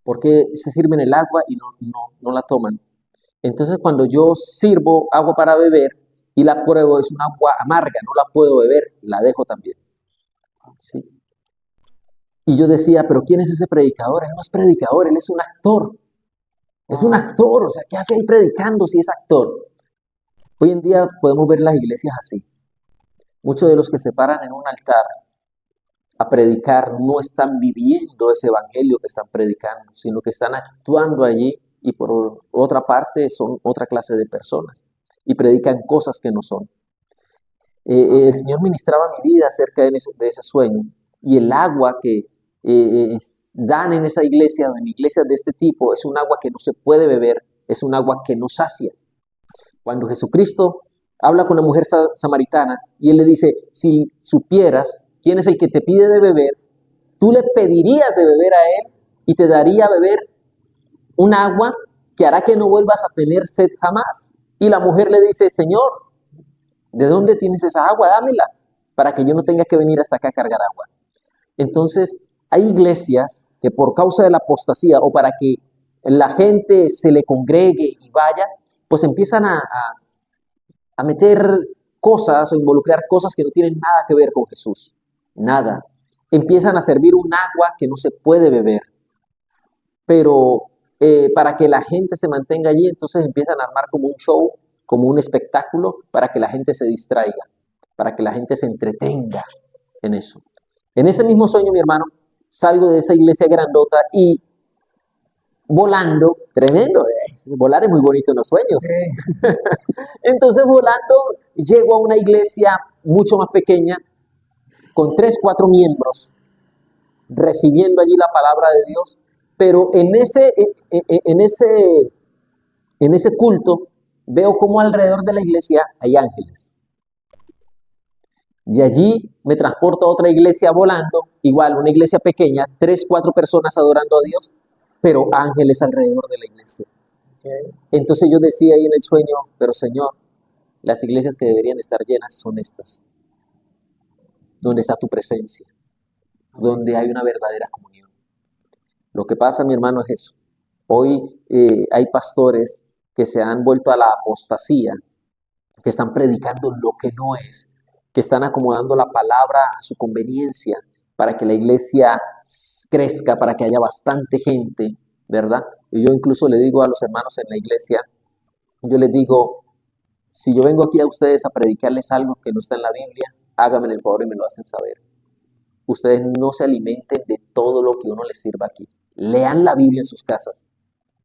¿Por qué se sirven el agua y no la toman? Entonces, cuando yo sirvo agua para beber y la pruebo, es un agua amarga, no la puedo beber, la dejo también. ¿Sí? Y yo decía, pero ¿quién es ese predicador? Él no es predicador, él es un actor. Es un actor, o sea, ¿qué hace ahí predicando si es actor? Hoy en día podemos ver las iglesias así. Muchos de los que se paran en un altar a predicar no están viviendo ese evangelio que están predicando, sino que están actuando allí y por otra parte son otra clase de personas y predican cosas que no son. El Señor ministraba mi vida acerca de ese sueño y el agua que dan en esa iglesia, en iglesias de este tipo, es un agua que no se puede beber, es un agua que no sacia. Cuando Jesucristo habla con la mujer samaritana y él le dice, si supieras quién es el que te pide de beber, tú le pedirías de beber a él y te daría a beber un agua que hará que no vuelvas a tener sed jamás. Y la mujer le dice, Señor, ¿de dónde tienes esa agua? Dámela, para que yo no tenga que venir hasta acá a cargar agua. Entonces, hay iglesias que por causa de la apostasía o para que la gente se le congregue y vaya, pues empiezan a meter cosas o involucrar cosas que no tienen nada que ver con Jesús. Nada. Empiezan a servir un agua que no se puede beber. Pero para que la gente se mantenga allí, entonces empiezan a armar como un show, como un espectáculo, para que la gente se distraiga, para que la gente se entretenga en eso. En ese mismo sueño, mi hermano, salgo de esa iglesia grandota y volando, tremendo, volar es muy bonito en los sueños. Sí. Entonces volando llego a una iglesia mucho más pequeña, con 3, 4 miembros, recibiendo allí la palabra de Dios, pero en ese culto veo como alrededor de la iglesia hay ángeles. De allí me transporto a otra iglesia volando, igual una iglesia pequeña, 3, 4 personas adorando a Dios, pero ángeles alrededor de la iglesia. Okay. Entonces yo decía ahí en el sueño, pero Señor, las iglesias que deberían estar llenas son estas, donde está tu presencia, donde hay una verdadera comunión. Lo que pasa, mi hermano, es eso. Hoy hay pastores que se han vuelto a la apostasía, que están predicando lo que no es, que están acomodando la palabra a su conveniencia para que la iglesia crezca, para que haya bastante gente, ¿verdad? Y yo incluso le digo a los hermanos en la iglesia, yo les digo, si yo vengo aquí a ustedes a predicarles algo que no está en la Biblia, háganme el favor y me lo hacen saber. Ustedes no se alimenten de todo lo que uno les sirva aquí. Lean la Biblia en sus casas.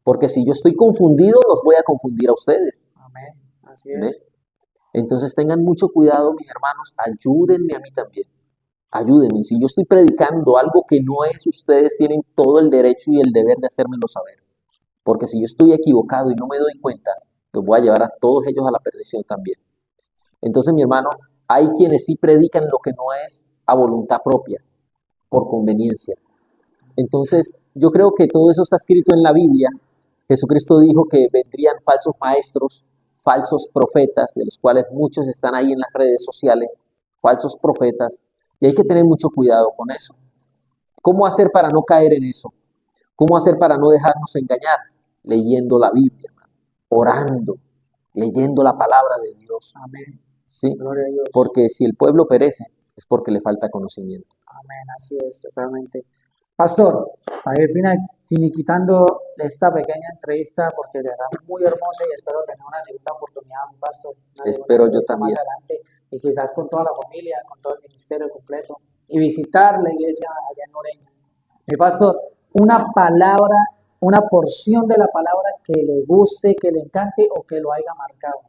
Porque si yo estoy confundido, los voy a confundir a ustedes. Amén. Así ¿Ve? es. Entonces tengan mucho cuidado, mis hermanos. Ayúdenme a mí también. Ayúdenme. Si yo estoy predicando algo que no es, ustedes tienen todo el derecho y el deber de hacérmelo saber. Porque si yo estoy equivocado y no me doy cuenta, los voy a llevar a todos ellos a la perdición también. Entonces, mi hermano, hay quienes sí predican lo que no es a voluntad propia, por conveniencia. Entonces, yo creo que todo eso está escrito en la Biblia. Jesucristo dijo que vendrían falsos maestros, falsos profetas, de los cuales muchos están ahí en las redes sociales, falsos profetas, y hay que tener mucho cuidado con eso. ¿Cómo hacer para no caer en eso? ¿Cómo hacer para no dejarnos engañar? Leyendo la Biblia, orando, leyendo la palabra de Dios. Amén. ¿Sí? Gloria a Dios. Porque si el pueblo perece, es porque le falta conocimiento. Amén. Así es, totalmente. Pastor, para ir finiquitando esta pequeña entrevista, porque de verdad es muy hermosa y espero tener una segunda oportunidad, pastor. Una segunda Espero yo entrevista también. más adelante y quizás con toda la familia, con todo el ministerio completo y visitar la iglesia allá en Oreña. Mi pastor, una palabra, una porción de la palabra que le guste, que le encante o que lo haya marcado.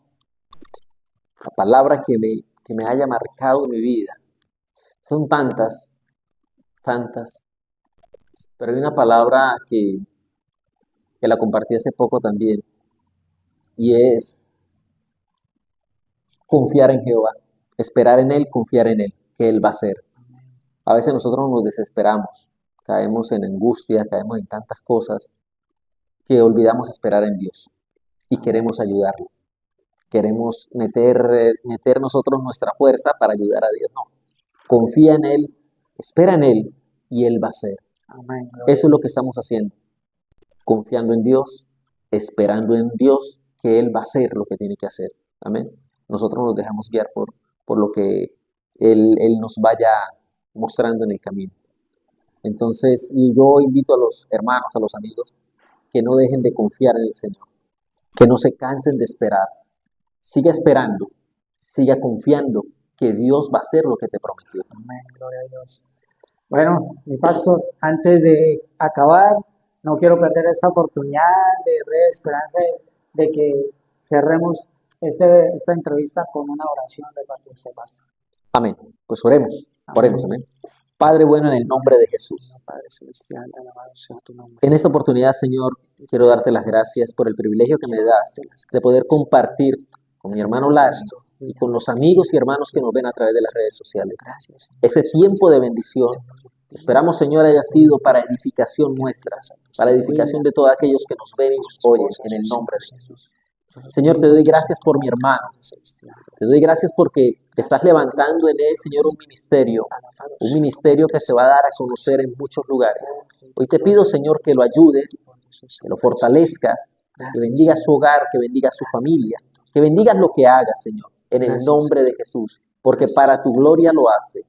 La palabra que me haya marcado en mi vida. Son tantas, tantas. Pero hay una palabra que la compartí hace poco también. Y es confiar en Jehová. Esperar en Él, confiar en Él, que Él va a hacer. A veces nosotros nos desesperamos, caemos en angustia, caemos en tantas cosas que olvidamos esperar en Dios y queremos ayudarlo. Queremos meter nosotros nuestra fuerza para ayudar a Dios. No, confía en Él, espera en Él y Él va a hacer. Amén. Eso es lo que estamos haciendo. confiando en Dios, esperando en Dios que Él va a hacer lo que tiene que hacer. Amén. Nosotros nos dejamos guiar por lo que Él nos vaya mostrando en el camino. Entonces, y yo invito a los hermanos, a los amigos, que no dejen de confiar en el Señor, que no se cansen de esperar. Siga esperando, siga confiando que Dios va a hacer lo que te prometió. Amén, gloria a Dios. Bueno, mi pastor, antes de acabar, no quiero perder esta oportunidad de Red de Esperanza de que cerremos esta entrevista con una oración de parte de usted, pastor. Amén. Pues oremos, oremos, amén. Padre bueno, en el nombre de Jesús. Padre celestial, alabado sea tu nombre. En esta oportunidad, Señor, quiero darte las gracias por el privilegio que me das de poder compartir con mi hermano Lars y con los amigos y hermanos que nos ven a través de las redes sociales. Este tiempo de bendición, esperamos, Señor, haya sido para edificación nuestra, para edificación de todos aquellos que nos ven y nos oyen, en el nombre de Jesús. Señor, te doy gracias por mi hermano. Te doy gracias porque estás levantando en él, Señor, un ministerio que se va a dar a conocer en muchos lugares. Hoy te pido, Señor, que lo ayudes, que lo fortalezcas, que bendigas su hogar, que bendigas su familia, que bendigas lo que haga, Señor, en el nombre de Jesús, porque para tu gloria lo hace.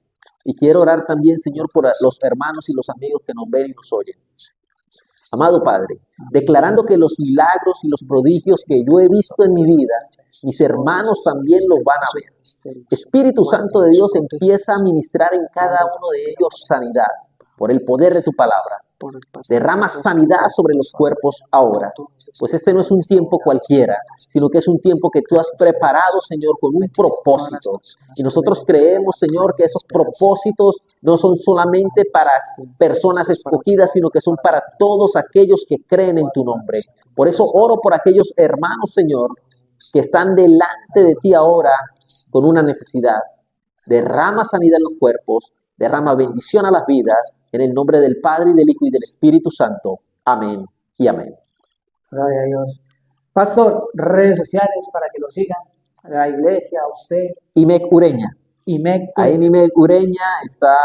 Y quiero orar también, Señor, por los hermanos y los amigos que nos ven y nos oyen. Amado Padre, declarando que los milagros y los prodigios que yo he visto en mi vida, mis hermanos también los van a ver. Espíritu Santo de Dios empieza a ministrar en cada uno de ellos sanidad, por el poder de tu palabra. Derrama sanidad sobre los cuerpos ahora, pues este no es un tiempo cualquiera, sino que es un tiempo que tú has preparado, Señor, con un propósito. Y nosotros creemos, Señor, que esos propósitos no son solamente para personas escogidas, sino que son para todos aquellos que creen en tu nombre. Por eso oro por aquellos hermanos, Señor, que están delante de ti ahora con una necesidad. Derrama sanidad en los cuerpos, derrama bendición a las vidas, en el nombre del Padre, y del Hijo, y del Espíritu Santo. Amén y amén. Gloria a Dios. Pastor, redes sociales para que lo sigan, la iglesia, usted. IMEC Ureña. IMEC. Ahí en IMEC Ureña están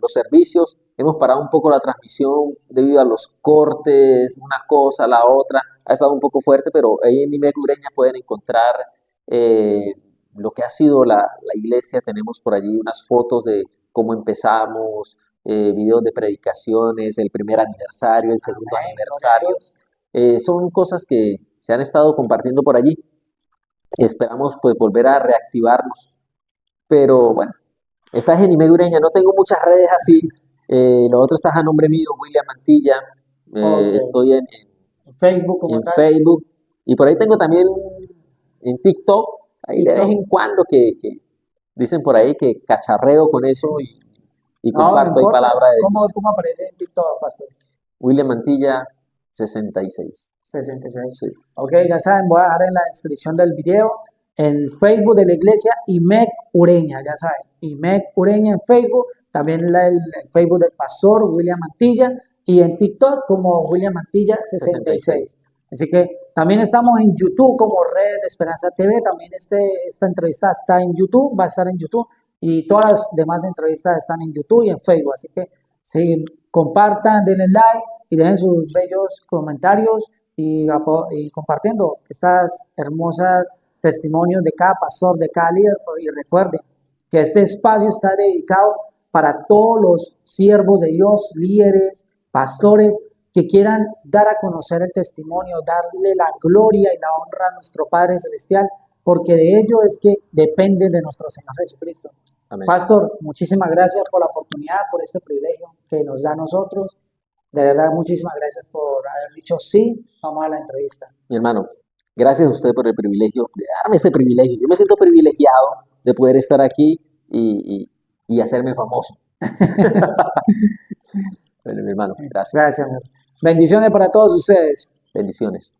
los servicios. Hemos parado un poco la transmisión debido a los cortes, una cosa, la otra. Ha estado un poco fuerte, pero ahí en IMEC Ureña pueden encontrar lo que ha sido la iglesia. Tenemos por allí unas fotos de cómo empezamos, videos de predicaciones, el primer aniversario, el segundo aniversario. Son cosas que se han estado compartiendo por allí. Esperamos pues volver a reactivarnos. Pero bueno, estás en IMEC Ureña. No tengo muchas redes así. Lo otro está a nombre mío, William Mantilla. Okay. Estoy en Facebook, como en tal. Facebook. Y por ahí tengo también en TikTok. Ahí de vez en cuando que dicen por ahí que cacharreo con eso y No, no comparto ahí importa. palabra de Dios. ¿Cómo aparece en TikTok, pastor? William Mantilla 66. 66. Sí. Ok, ya saben, voy a dejar en la descripción del video el Facebook de la iglesia IMEC Ureña, ya saben, IMEC Ureña en Facebook, también el Facebook del pastor William Mantilla y en TikTok como William Mantilla 66. Así que también estamos en YouTube como Red de Esperanza TV, también esta entrevista está en YouTube, va a estar en YouTube y todas las demás entrevistas están en YouTube y en Facebook, así que sí, compartan, denle like y dejen sus bellos comentarios y compartiendo estas hermosas testimonios de cada pastor, de cada líder. Y recuerden que este espacio está dedicado para todos los siervos de Dios, líderes, pastores, que quieran dar a conocer el testimonio, darle la gloria y la honra a nuestro Padre Celestial, porque de ello es que depende de nuestro Señor Jesucristo. Amén. Pastor, muchísimas gracias por la oportunidad, por este privilegio que nos da a nosotros. De verdad, muchísimas gracias por haber dicho sí, vamos a la entrevista. Mi hermano, gracias a usted por el privilegio de darme este privilegio. Yo me siento privilegiado de poder estar aquí y hacerme famoso. Bueno, mi hermano, gracias. Gracias, amor. Bendiciones para todos ustedes. Bendiciones.